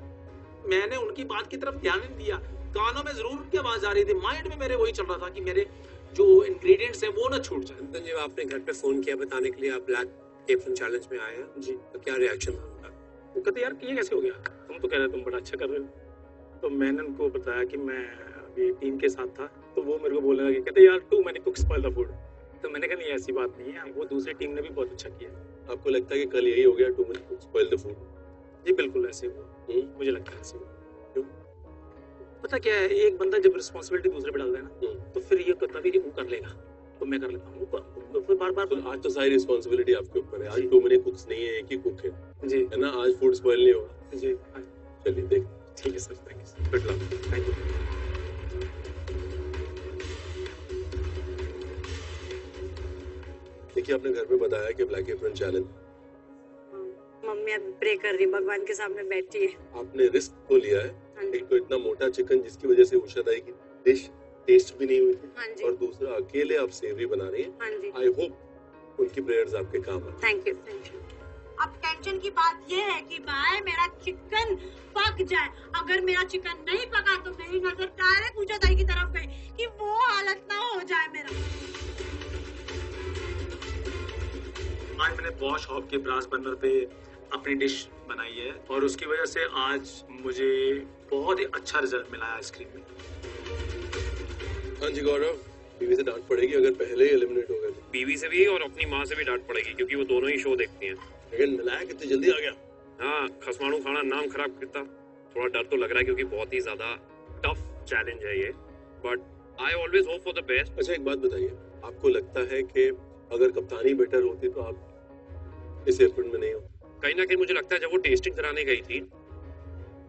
मैंने उनकी बात की तरफ ध्यान नहीं दिया, कानों में जरूर उनकी आवाज आ रही थी, माइंड में मेरे वही चल रहा था कि मेरे जो इंग्रेडिएंट्स हैं वो ना छूट जाए। चंदन जी, आपने घर पे फोन किया बताने के लिए आप ब्लैक एप्रन चैलेंज में आए हैं जी, तो क्या रिएक्शन था उनका? वो कहते यार ये कैसे हो गया, तुम तो कह रहे तुम बड़ा अच्छा कर रहे हो। तो मैंने उनको बताया कि मैं अभी टीम के साथ था, तो वो मेरे को बोलने लगे, कहते यार too many cooks spoil the food. तो मैंने कहा नहीं ऐसी बात नहीं है, वो दूसरी टीम ने भी बहुत अच्छा किया। आपको लगता है कि कल यही हो गया, too many cooks spoil the food? जी बिल्कुल ऐसे हुआ, मुझे लगता है ऐसे हुआ। क्यों? पता क्या है, एक बंदा जब रिस्पॉन्सिबिलिटी दूसरे पे डालता है ना, तो फिर ये कहता भी कि वो कर लेगा तो मैं कर लेता हूँ, तो फिर बार बार तो आज तो सारी रिस्पॉन्सिबिलिटी आपके ऊपर है। आज टू मैनी कुक्स नहीं है, एक ही कुक है जी, है ना। आज फूड स्पॉइल नहीं होगा जी। चलिए देख। ठीक है sir, thank you sir, good luck, thank you. देखिए, आपने घर में बताया कि ब्लैक एप्रन चैलेंज, मम्मी अब प्रे कर रही, भगवान के सामने बैठी है। आपने रिस्क तो लिया है। एक तो इतना मोटा चिकन जिसकी वजह से उषा दाई की डिश टेस्ट भी नहीं हुई थी, और दूसरा अकेले आप सेवरी बना रही हैं। आई होप उनकी प्रेयर्स आपके काम आए। Thank you, thank you. अब टेंशन की बात ये है कि भाई मेरा चिकन पक जाए। अगर मेरा चिकन नहीं पका तो मेरी नजर डायरेक्ट उषा दाई की तरफ गई कि वो हालत ना हो जाए मेरा। आज मैंने बॉश हॉब के ब्रास बर्नर पे अपनी डिश बनाई है, और उसकी वजह से आज मुझे बहुत ही अच्छा रिजल्ट मिला है आइसक्रीम में। हाँ जी गौरव, बीवी से डांट पड़ेगी अगर पहले ही एलिमिनेट हो गए तो। बीवी से भी और अपनी माँ से भी डांट पड़ेगी, क्योंकि वो दोनों ही शो देखती हैं। लेकिन मिलाया कितनी जल्दी आ गया। हाँ, खसमाणु खाना नाम खराब करता। थोड़ा डर तो लग रहा है क्योंकि बहुत ही ज्यादा टफ चैलेंज है ये, but I always hope for the best. अच्छा एक बात बताइए, आपको लगता है कि अगर कप्तानी बेटर होती तो आप इस एप्रन में नहीं हो? कहीं ना कहीं मुझे लगता है जब वो टेस्टिंग कराने गई थी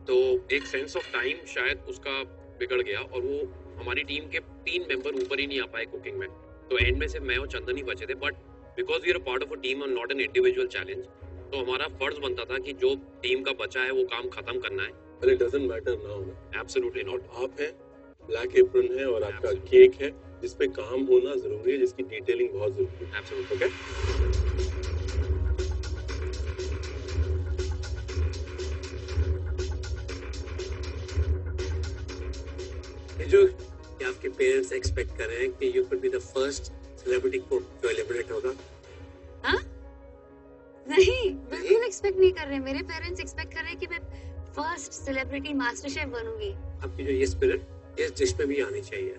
तो एक सेंस ऑफ टाइम शायद उसका बिगड़ गया, और वो हमारी टीम के 3 मेंबर ऊपर ही नहीं आ पाए कुकिंग में। तो एंड में से मैं और चंदन ही बचे थे, but because we are part of a team और नॉट एन इंडिविजुअल चैलेंज, तो हमारा फर्ज बनता था कि जो टीम का बचा है वो काम खत्म करना है। But it doesn't matter now. Absolutely not. आप हैं, ब्लैक एप्रन है और आपका केक है जिस पे काम होना जरूरी है, जिसकी डिटेलिंग बहुत जरूरी है। Absolutely. Okay? जो कि आपके पेरेंट्स एक्सपेक्ट कर रहे हैं कि you could be the first celebrity cook जो एलिमिनेट होगा? हाँ? नहीं, बिल्कुल एक्सपेक्ट नहीं कर रहे। मेरे पेरेंट्स एक्सपेक्ट कर रहे हैं कि मैं फर्स्ट सेलिब्रिटी मास्टर शेफ बनूंगी। आपकी जो ये स्पिरिट इस डिश में भी आनी चाहिए।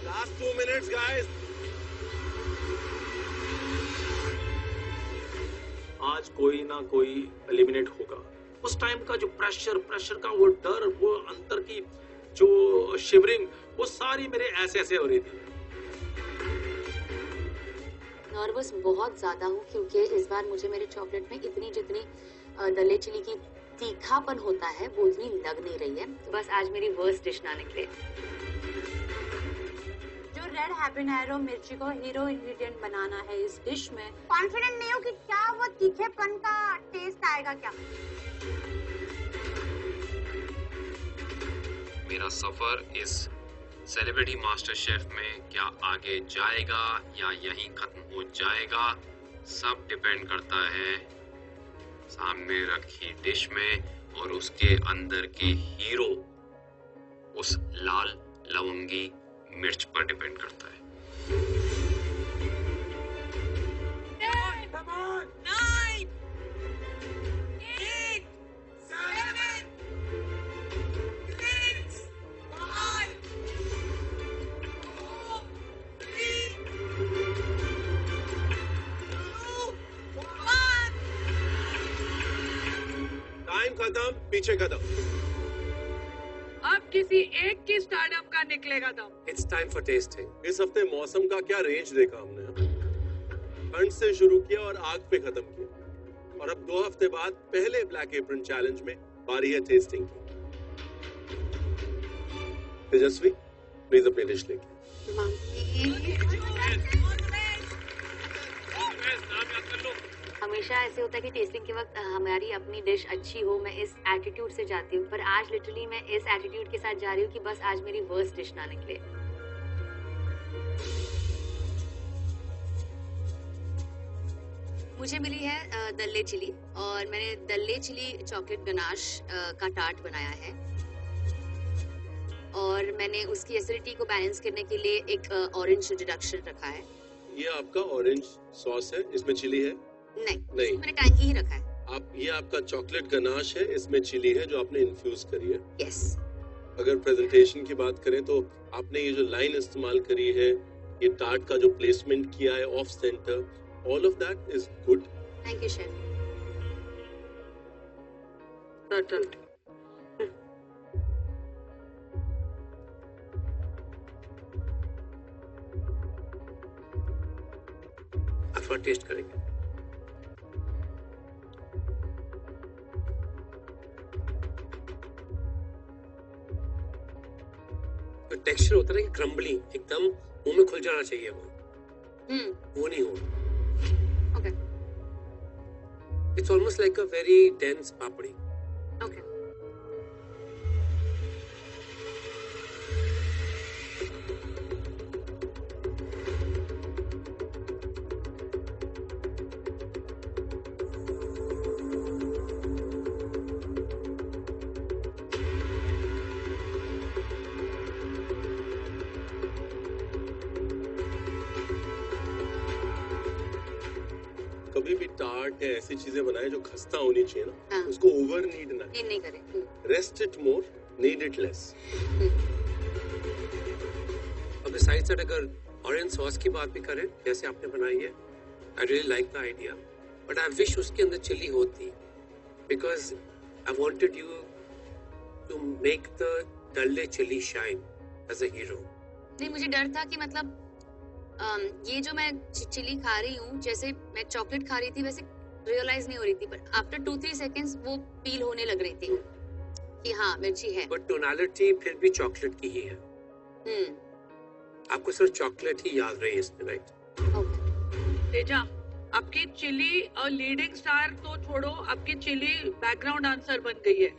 Last 2 minutes, guys. आज कोई ना कोई एलिमिनेट होगा। उस टाइम का जो प्रेशर का वो डर, वो अंदर की जो शिवरिंग, वो सारी मेरे ऐसे ऐसे हो रही थी। नर्वस बहुत ज्यादा हूँ क्योंकि इस बार मुझे मेरे चॉकलेट में इतनी जितनी दले चिली की तीखापन होता है वो उतनी लग नहीं रही है। तो बस आज मेरी वर्स्ट डिश ना निकले। जो रेड हैबनेरो मिर्ची को हीरो इंग्रेडिएंट बनाना है इस डिश में, कॉन्फिडेंट नहीं हूँ कि क्या वो तीखेपन का टेस्ट आएगा क्या। मेरा सफर इस सेलिब्रिटी मास्टर शेफ में क्या आगे जाएगा या यहीं खत्म हो जाएगा, सब डिपेंड करता है सामने रखी डिश में और उसके अंदर के हीरो उस लाल लवंगी मिर्च पर डिपेंड करता है। खत्म, पीछे खत्म। अब किसी एक की स्टारडम का निकलेगा दम। It's time for tasting. इस हफ्ते मौसम का क्या रेंज देखा हमने? ठंड से शुरू किया और आग पे खत्म किया, और अब 2 हफ्ते बाद पहले ब्लैक एप्रन चैलेंज में बारी है टेस्टिंग की। तेजस्वी, प्लीज अपनी डिश लेके। हमेशा ऐसे होता है कि टेस्टिंग के वक्त हमारी अपनी डिश अच्छी हो, मैं इस एटीट्यूड से जाती हूँ, पर आज लिटरली मैं इस एटीट्यूड के साथ जा रही हूँ कि बस आज मेरी वर्स्ट डिश ना निकले। मुझे मिली है दल्ले चिली, और मैंने दल्ले चिली चॉकलेट गनाश का टार्ट बनाया है, और मैंने उसकी एसिडिटी को बैलेंस करने के लिए एक ऑरेंज डिडक्शन रखा है। ये आपका ऑरेंज सॉस है, इसमें चिली है? नहीं, मैंने टैंगी ही रखा है। ये आपका चॉकलेट गनाश है, इसमें चिली है जो आपने इन्फ्यूज करी है। यस। अगर प्रेजेंटेशन की बात करें तो आपने ये जो लाइन इस्तेमाल करी है, ये टार्ट का जो प्लेसमेंट किया है of centre, all of that is good. Thank you chef. थोड़ा टेस्ट करेंगे। तो टेक्सचर होता है ना कि क्रम्बलिंग, एकदम मुंह में खुल जाना चाहिए वो नहीं हो। Okay. It's almost like a very dense papdi. Okay. कभी भी टार्ट या ऐसी चीजें बनाए जो खस्ता होनी चाहिए ना, उसको ओवर नीड ना, नहीं करें। Rest it more, need it less. अब बिसाइड्स दैट अगर ऑरेंज सॉस की बात भी करें जैसे आपने बनाई है, I really like the idea, but I wish उसके अंदर चिली होती, because I wanted you to make the Dalle chilli shine as a hero. नहीं, मुझे डर था कि मतलब ये जो मैं चिली खा रही हूँ, जैसे मैं चॉकलेट खा रही थी वैसे रियलाइज नहीं हो रही थी, पर आफ्टर 2-3 सेकंड्स वो फील होने लग रही थी कि हाँ मिर्ची है। बट टोनालिटी फिर भी चॉकलेट की ही है। आपको सिर्फ चॉकलेट ही याद रही है इसमें, राइट? तेजा, आपकी चिली और लीडिंग स्टार तो छोड़ो, आपकी चिली बैकग्राउंड डांसर बन गई है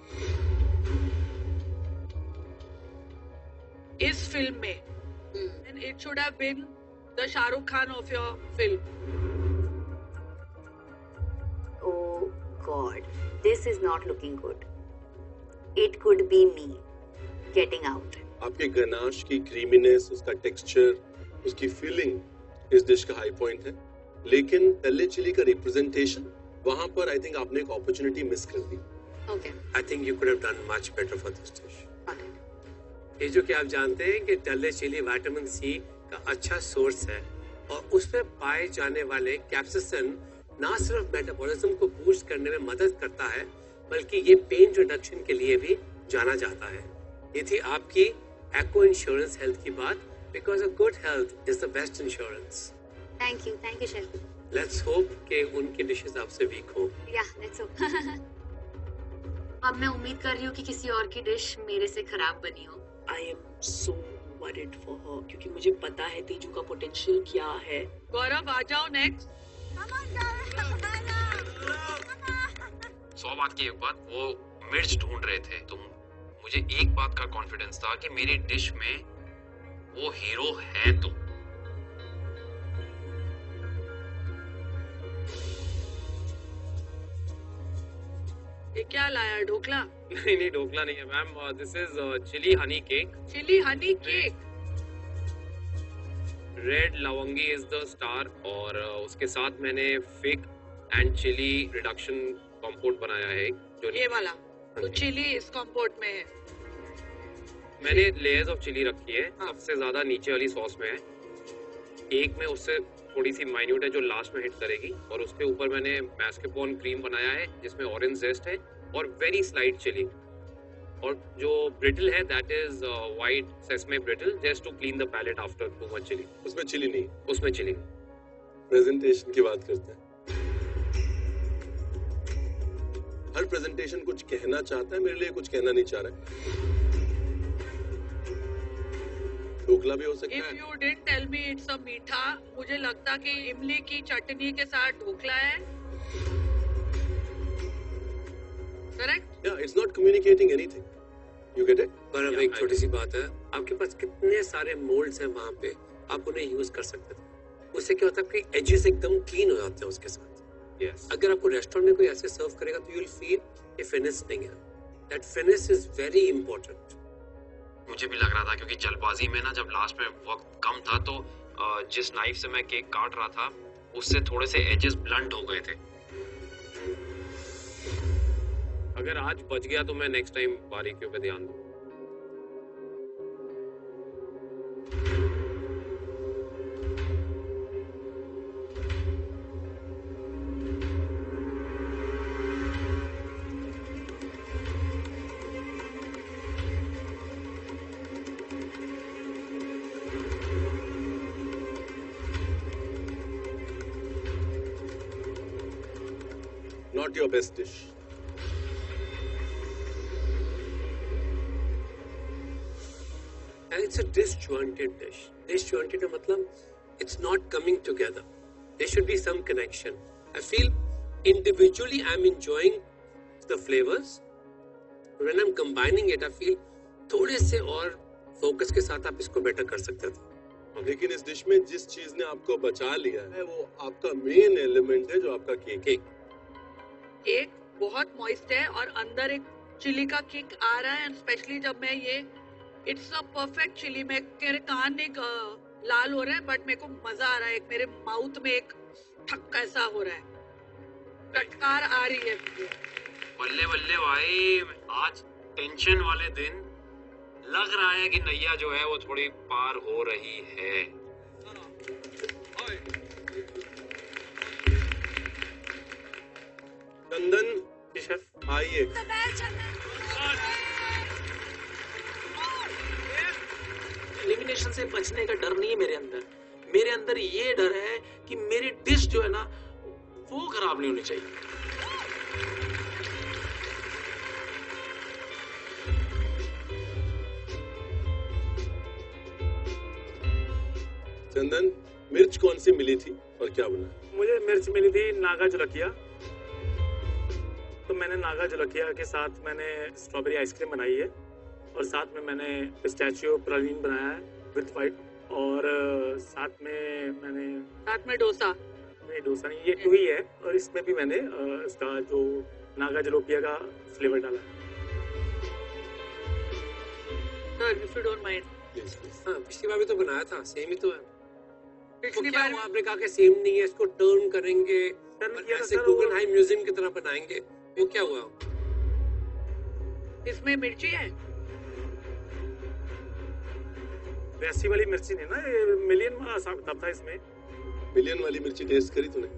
इस फिल्म में। And it should have been the Shah Rukh Khan of your film. Oh God, this is not looking good. It could be me getting out. आपके गनाश की क्रीमीनेस, उसका टेक्सचर, उसकी फीलिंग इस डिश का हाई पॉइंट है, लेकिन दल्ले चिली का रिप्रेजेंटेशन वहां पर आई थिंक आपने एक अपॉर्चुनिटी मिस कर दी। Okay. I think you could have done much better for this dish. ये जो कि आप जानते हैं कि डल्ले चिली विटामिन सी का अच्छा सोर्स है, और उसमें पाए जाने वाले कैप्सिसिन ना सिर्फ मेटाबॉलिज्म को बूस्ट करने में मदद करता है, बल्कि ये पेन रिडक्शन के लिए भी जाना जाता है। ये थी आपकी एको इंश्योरेंस हेल्थ की बात, because a good health is the best insurance. Thank you chef. Let's hope कि उनकी डिशेस आपसे वीक हो। या लेट्स होप। अब मैं उम्मीद कर रही हूँ कि किसी और की डिश मेरे से खराब बनी हो। I am so worried for her, क्योंकि मुझे पता है तेजू का पोटेंशियल क्या है। गौरव आ जाओ नेक्स्ट। 100 बात की एक बात, वो मिर्च ढूंढ रहे थे, तो मुझे एक बात का कॉन्फिडेंस था कि मेरी डिश में वो हीरो है। तो ये क्या लाया, ढोकला? नहीं ढोकला नहीं है ma'am, this is chilli honey cake. Chilli honey cake. Red lavangi is the star, और उसके साथ मैंने fig and chilli reduction compote बनाया है जो ये वाला। तो चिली इस कंपोट में है। मैंने लेयर्स ऑफ चिली रखी है, सबसे ज्यादा नीचे वाली सॉस में है, एक में उससे थोड़ी सी माइन्यूट है जो लास्ट में हिट करेगी, और उसके ऊपर मैंने मैस्करपोन क्रीम बनाया है जिसमें ऑरेंज जेस्ट है और वेरी स्लाइट चिली, और जो ब्रिटल है that is white sesame brittle, just to clean the palate after too much chilli. उसमें चिली नहीं, उसमें चिली। प्रेजेंटेशन की बात करते हैं। हर प्रेजेंटेशन कुछ कहना चाहता है, मेरे लिए कुछ कहना नहीं चाह रहा है। ढोकला भी हो सकता है। If you didn't tell me it's a मीठा, मुझे लगता कि इमली की चटनी के साथ ढोकला है। Correct? Yeah, it's not communicating anything. You get it? पर अब एक छोटी सी बात है, आपके पास कितने सारे मोल्ड्स हैं वहाँ पे, आप उन्हें यूज कर सकते थे। उससे क्या होता है कि एजेस एकदम क्लीन हो जाते हैं उसके साथ। Yes. अगर आपको रेस्टोरेंट में कोई ऐसे सर्व करेगा तो यू विल फील ये फिनिश नहीं है। That finish is very important. मुझे भी लग रहा था क्योंकि जल्दबाजी में ना जब लास्ट में वक्त कम था तो जिस नाइफ से मैं केक काट रहा था उससे थोड़े से एजेस ब्लंट हो गए थे। अगर आज बच गया तो मैं नेक्स्ट टाइम बारीकियों पे ध्यान दूँ। Not your best dish. And it's a disjointed dish. Disjointed का मतलब it's not coming together. There should be some connection. I feel individually I'm enjoying the flavors. When I'm combining it, I feel थोड़े से और focus के साथ आप इसको better कर सकते थे। लेकिन इस डिश में जिस चीज ने आपको बचा लिया है वो आपका मेन एलिमेंट है, जो आपका केक। केक बहुत मॉइस्ट है और अंदर एक चिली का किक आ रहा है, स्पेशली जब मैं ये इट्स अ परफेक्ट चिली। मेरे कान एक लाल हो रहा है बट मेरे को मजा आ रहा है, एक मेरे माउथ में एक ठक्का ऐसा हो रहा है, टटकार आ रही है। बल्ले बल्ले भाई, आज टेंशन वाले दिन। लग रहा है कि नैया जो है वो थोड़ी पार हो रही है। चंदन शेफ आइए। एलिमिनेशन से बचने का डर नहीं है मेरे अंदर। मेरे अंदर ये डर है कि मेरी डिश जो है ना वो खराब नहीं होनी चाहिए। चंदन, मिर्च कौन सी मिली थी और क्या बना? मुझे मिर्च मिली थी नागा जलकिया, तो मैंने नागा जलकिया के साथ मैंने स्ट्रॉबेरी आइसक्रीम बनाई है और साथ में मैंने पिस्ताचियो प्रालीन बनाया है विद वाइट, और साथ में डोसा। नहीं डोसा नहीं, ये टू ही है, और इसमें भी मैंने इसका जो नागा जलोपिया का फ्लेवर डाला है। Sir if you don't mind. हाँ, पिछली बार भी तो बनाया था, सेम ही तो है। पिछली बार आपने कहा कि सेम नहीं है, इसको टर्न करेंगे ऐसे गuggenheim म्यूजियम की तरह बनाएंगे, वो क्या हुआ? इसमें मिर्ची है, वैसी वाली मिर्ची नहीं ना, ये मिलियन वाला तब था। इसमें मिलियन वाली मिर्ची टेस्ट करी तूने?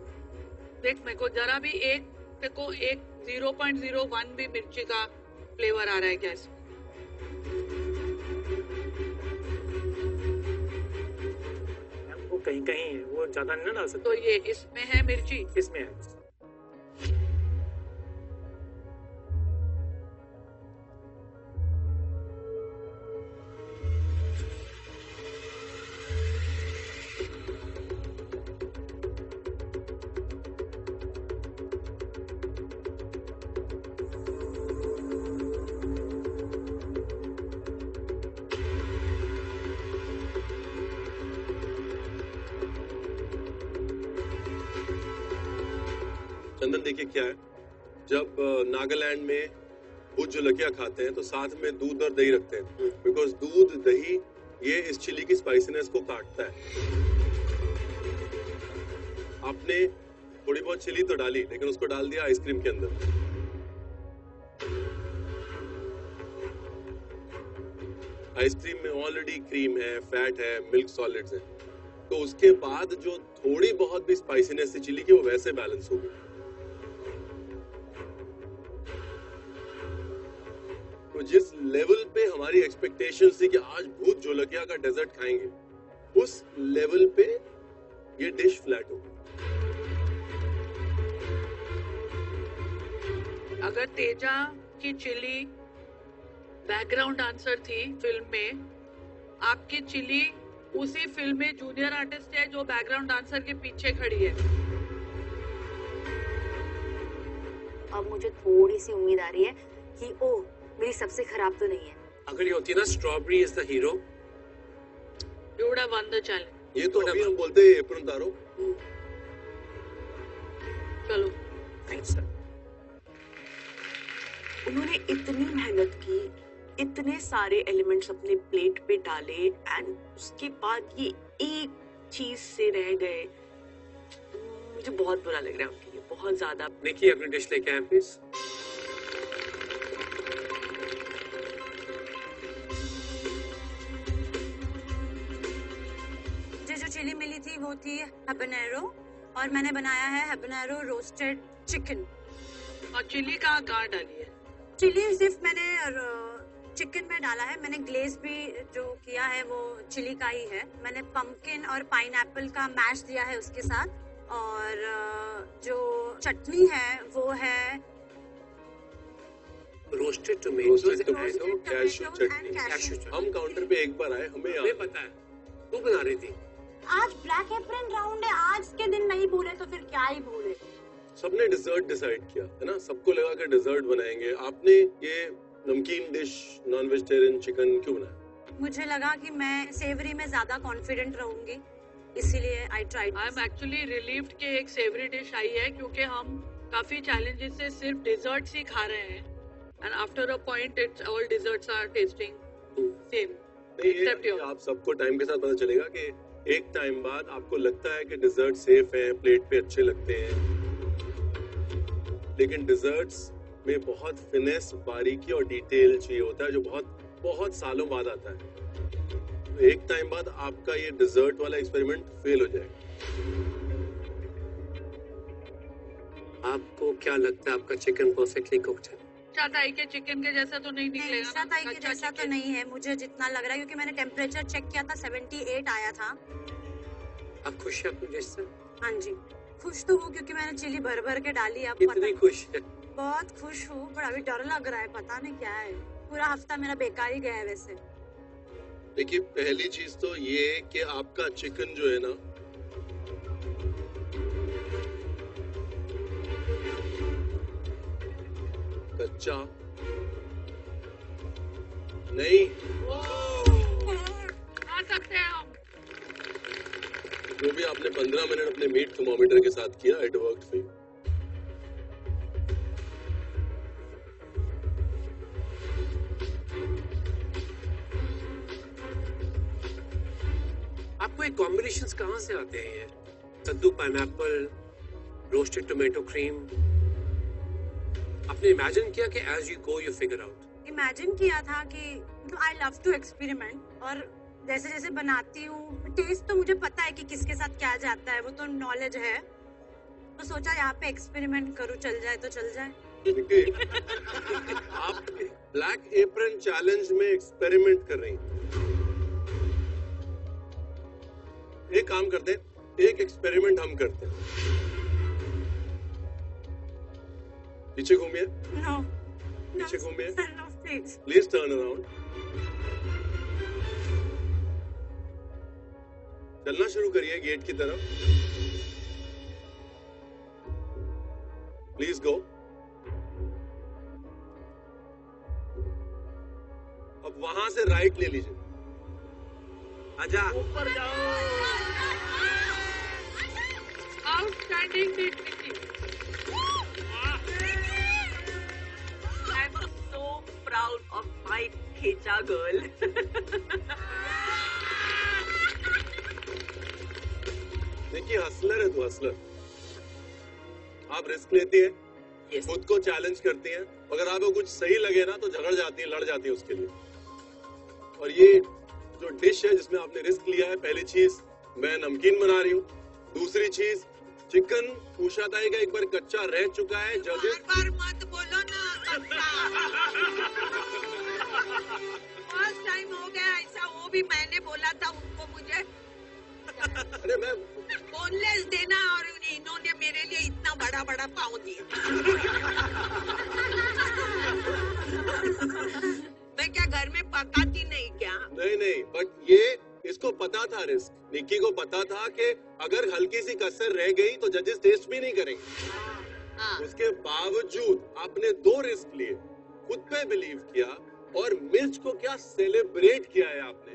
देख मेरे को जरा भी एक 0.01 भी मिर्ची का फ्लेवर आ रहा है क्या इसमें? वो कहीं कहीं है, वो ज्यादा नहीं डाल सकते। तो ये इसमें है मिर्ची? इसमें है। चंदन देखिए क्या है, जब नागालैंड में भूत जोलकिया खाते हैं तो साथ में दूध और दही रखते हैं, बिकॉज दूध दही ये इस चिली की स्पाइसीनेस को काटता है। आपने थोड़ी बहुत चिली तो डाली, लेकिन उसको डाल दिया आइसक्रीम के अंदर। आइसक्रीम में ऑलरेडी क्रीम है, फैट है, मिल्क सॉलिड्स है, तो उसके बाद जो थोड़ी बहुत भी स्पाइसीनेस थी चिली की वो वैसे बैलेंस हो गई। तो जिस लेवल पे हमारी एक्सपेक्टेशंस थी कि आज भूत जोलकिया का डेजर्ट खाएंगे, उस लेवल पे ये डिश फ्लैट हो। अगर तेजा की चिली बैकग्राउंड डांसर थी फिल्म में, आपकी चिली उसी फिल्म में जूनियर आर्टिस्ट है जो बैकग्राउंड डांसर के पीछे खड़ी है। अब मुझे थोड़ी सी उम्मीद आ रही है कि ओह मेरी सबसे खराब तो नहीं है। अगर ये होती है ना strawberry is the hero, You would have won the challenge. ये तो अभी हम बोलते हैं एप्रन उतारो। चलो। Thanks sir. उन्होंने इतनी मेहनत की, इतने सारे एलिमेंट्स अपने प्लेट पे डाले एंड उसके बाद ये एक चीज से रह गए। मुझे बहुत बुरा लग रहा है उनके लिए, बहुत ज्यादा। निकी अपनी डिश लेके आए प्लीज। जो चिली मिली थी वो थी हैबनेरो और मैंने बनाया है हैबनेरो रोस्टेड चिकन। और चिली कहाँ डाली है? चिली सिर्फ मैंने चिकन में डाला है। मैंने ग्लेज भी जो किया है वो चिली का ही है। मैंने पंपकिन और पाइनएप्पल का मैश दिया है उसके साथ। और जो चटनी है वो है रोस्टेड टोमेटो, कैश्यू चटनी। हम काउंटर पे एक बार आए, हमें पता है तू बना रही थी। आज ब्लैक एप्रन राउंड है, आज के दिन नहीं भूले तो फिर क्या ही भूले। सबने डिजर्ट डिसाइड किया है ना, सबको लगा कि डिजर्ट बनाएंगे। आपने ये नमकीन डिश नॉन वेजिटेरियन चिकन क्यों बनाया? मुझे लगा कि मैं सेवरी में ज्यादा कॉन्फिडेंट रहूंगी, इसीलिए I tried. I am actually relieved कि एक सेवरी डिश आई है, क्योंकि हम काफी चैलेंजेस से सिर्फ डिजर्ट्स ही खा रहे हैं and after a point it's all desserts are tasting same except your. आप सबको टाइम के साथ पता चलेगा कि एक टाइम बाद आपको लगता है कि डिजर्ट सेफ है, प्लेट पे अच्छे लगते हैं, लेकिन डिजर्ट्स में बहुत फिनेस, बारीकी और डिटेल चाहिए होता है जो बहुत सालों बाद आता है। तो एक टाइम बाद आपका ये डिजर्ट वाला एक्सपेरिमेंट फेल हो जाएगा। आपको क्या लगता है आपका चिकन परफेक्टली कुक्ड है? ताई के चिकन के जैसा तो नहीं निकलेगा? ताई के जैसा तो नहीं है मुझे जितना लग रहा है, क्योंकि मैंने टेम्परेचर चेक किया था 78 आया था। आप खुश हैं अपनी डिश से? हाँ जी खुश तो हूँ, क्योंकि मैंने चिली भर भर के डाली। अब कितनी खुश है? बहुत खुश हूँ, पर अभी डर लग रहा है, पता नहीं क्या है। पूरा हफ्ता मेरा बेकार ही गया है वैसे। देखिए पहली चीज तो ये कि आपका चिकन जो है ना, कच्चा नहीं। आ सकते हैं हम। जो भी आपने 15 मिनट अपने मीट थर्मोमीटर के साथ किया, इट वर्कड फॉर यू। आपको ये कॉम्बिनेशंस कहाँ से आते हैं? ये कद्दू, पाइनएप्पल, रोस्टेड टोमेटो क्रीम, आपने इमेजिन किया कि as you go you figure out? Imagine किया था कि आई लव टू एक्सपेरिमेंट, और जैसे जैसे बनाती हूँ टेस्ट तो मुझे पता है कि किसके साथ क्या जाता है, वो तो नॉलेज है। तो सोचा यहाँ पे एक्सपेरिमेंट करूँ, चल जाए तो चल जाए। आप ब्लैक एप्रन चैलेंज में एक्सपेरिमेंट कर रही हैं। एक काम करते हैं, एक एक्सपेरिमेंट हम करते हैं। पीछे घूमिए। नो पीछे घूमिए। No please. Please turn around. चलना शुरू करिए गेट की तरफ। Please go. अब वहां से राइट ले लीजिए। आजा। ऊपर जाओ। Outstanding dignity. I am so proud of my खेचा गर्ल। देखिए हसलर है तू, हसलर। आप रिस्क लेती है, खुद को चैलेंज करती हैं। अगर आपको कुछ सही लगे ना तो झगड़ जाती है, लड़ जाती है उसके लिए। और ये जो डिश है जिसमें आपने रिस्क लिया है, पहली चीज मैं नमकीन बना रही हूँ, दूसरी चीज चिकन उषा ताई का एक बार कच्चा रह चुका है। जजेस बार मत बोलो ना, फर्स्ट टाइम हो गया ऐसा, वो भी मैंने बोला था उनको। मुझे अरे मैं बोनलेस देना, और इन्होंने मेरे लिए इतना बड़ा बड़ा पाव दिया। मैं क्या घर में पकाती नहीं क्या? नहीं, बट ये इसको पता था, रिस्क निक्की को पता था कि अगर हल्की सी कसर रह गई तो जजेस टेस्ट भी नहीं करेंगे। उसके बावजूद आपने 2 रिस्क लिए, खुद पे बिलीव किया और मिर्च को क्या सेलिब्रेट किया है आपने।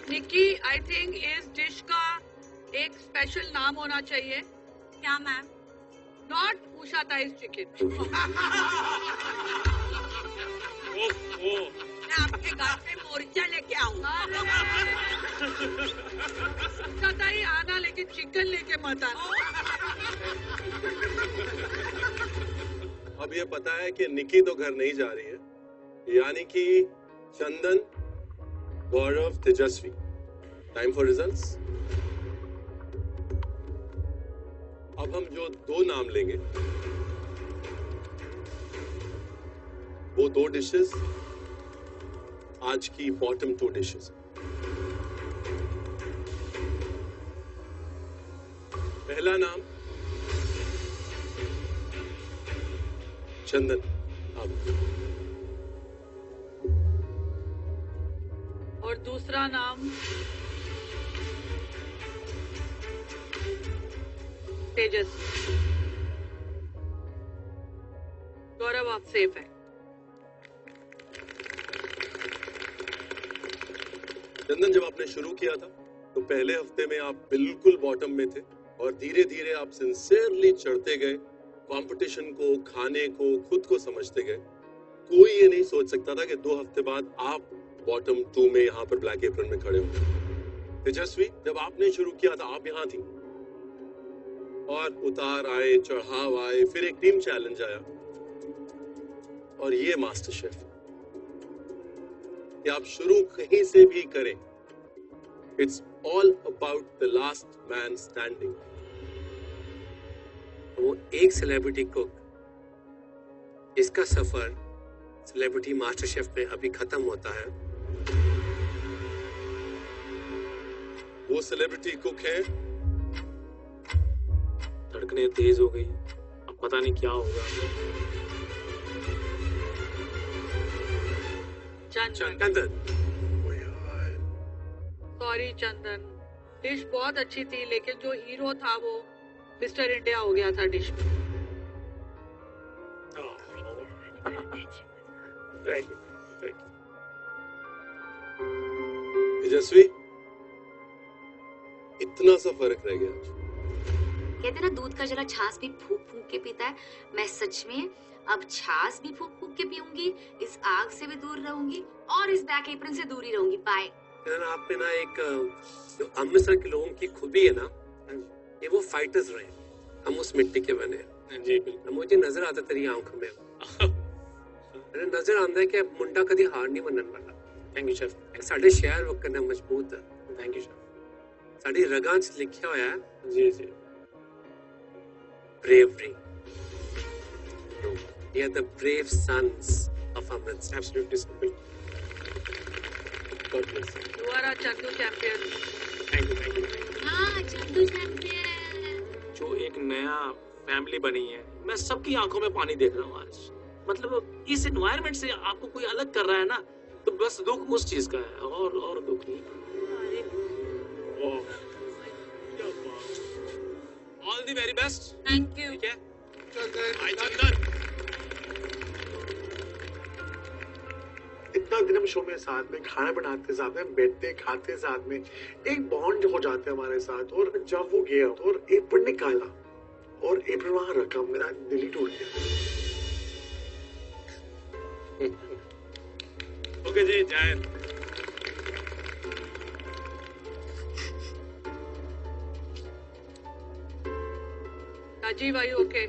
निकी, आई थिंक इस डिश का एक स्पेशल नाम होना चाहिए। क्या ma'am? Not Usha Tai's chicken. मैं आपके घर पे मोर्चा लेके आऊंगा। उषा ताई आना, लेकिन चिकन लेके मत आना। अब ये पता है कि निकी तो घर नहीं जा रही है, यानी कि Chandan, Gaurav, Tejaswi. Time for results. अब हम जो 2 नाम लेंगे वो 2 डिशेस आज की बॉटम 2 डिशेस। पहला नाम चंदन। और दूसरा नाम तेजस। गौरव, आप सेफ है। चंदन, जब आपने शुरू किया था तो पहले हफ्ते में आप बिल्कुल बॉटम में थे और धीरे धीरे आप सिंसियरली चढ़ते गए, कंपटीशन को, खाने को, खुद को समझते गए। कोई ये नहीं सोच सकता था कि 2 हफ्ते बाद आप बॉटम 2 में यहाँ पर ब्लैक एप्रन में खड़े हो। तेजस्वी, जब आपने शुरू किया था आप यहाँ थी और उतार आए, चढ़ाव आए, फिर एक टीम चैलेंज आया और ये मास्टर शेफ। कि आप शुरू कहीं से भी करें, it's all about the last man standing. वो एक सेलिब्रिटी कुक, इसका सफर सेलिब्रिटी मास्टर शेफ में अभी खत्म होता है। वो सेलिब्रिटी कुक है। धड़कनें तेज हो गई, अब पता नहीं क्या होगा। चंदन। सॉरी चंदन, डिश बहुत अच्छी थी, लेकिन जो हीरो था वो मिस्टर इंडिया हो गया था डिश में। तेजस्वी, इतना सा फर्क रह गया। कहते ना दूध का जरा छाछ भी फूक फूक के पीता है। मैं सच में अब छाछ भी फूक फूक के पीऊंगी, इस आग से भी दूर रहूंगी और इस बैक एप्रन से दूर ही रहूंगी। बाय। आप में ना एक जो अमृतसर के लोगों की खूबी है ना, ये वो फाइटर्स रहे। हम उस मिट्टी के बने हैं। जी बिल्कुल। मुझे नजर आता तेरी आंखों में। मेरे नजर आता है कि मुंडा कभी हार नहीं मनन वाला। Thank you chef. साढ़े शहर वो करना मजबूत है। Thank you chef. साड़ी रगां च लिखा होया है। जी जी। bravery. We are the brave sons of Amritsar. Absolutely simple. God bless. You are a Chandu champion. Thank you. हाँ, चंदू चैंपियन। जो एक नया फैमिली बनी है, मैं सबकी आंखों में पानी देख रहा हूँ आज। मतलब इस एनवायरनमेंट से आपको कोई अलग कर रहा है ना, तो बस दुख उस चीज का है और दुख नहीं। All the very best. Thank you. ठीक है चंदन। इतना दिन हम शो में साथ में खाना बनाते, साथ में बैठते, खाते साथ में, एक बॉन्ड हो जाते हैं हमारे साथ। और जब वो गया और एप्रन निकाला और एप्रन वहां रखा, मेरा दिल ही टूट गया। ओके जी, जय। Rajiv, are you okay?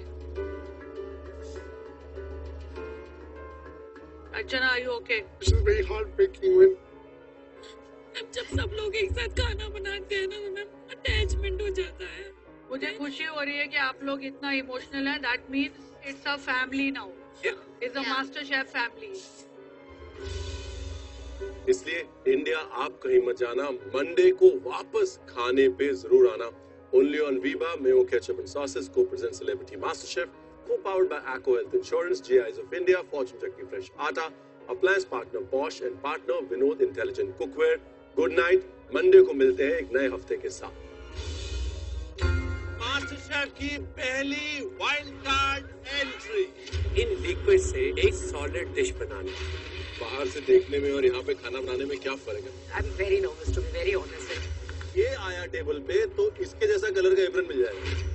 Archana, are you okay? This is very heartbreaking when जब सब लोग एक साथ खाना बनाते हैं ना, हमें अटैचमेंट हो जाता है। मुझे खुशी हो रही है कि आप लोग इतना इमोशनल हैं। That means it's a family now. It's a master chef family. इसलिए इंडिया आप कहीं मत जाना, मंडे को वापस खाने पे जरूर आना। Only on Viva, Mayo Ketchup and Sauces co-presents Celebrity MasterChef, co-powered by Acco Health Insurance, GIs of India, Fortune Chakki Fresh Atta, appliance partner Bosch and partner Vinod Intelligent Cookware. Good night, Monday को मिलते हैं एक नए हफ्ते के साथ। एशिया की पहली wild card entry. In liquid से एक सॉलिड डिश बनानी। बाहर से देखने में और यहाँ पे खाना बनाने में क्या फर्क है? I am very nervous to be very honest. ये आया टेबल पे तो इसके जैसा कलर का एप्रन मिल जाएगा।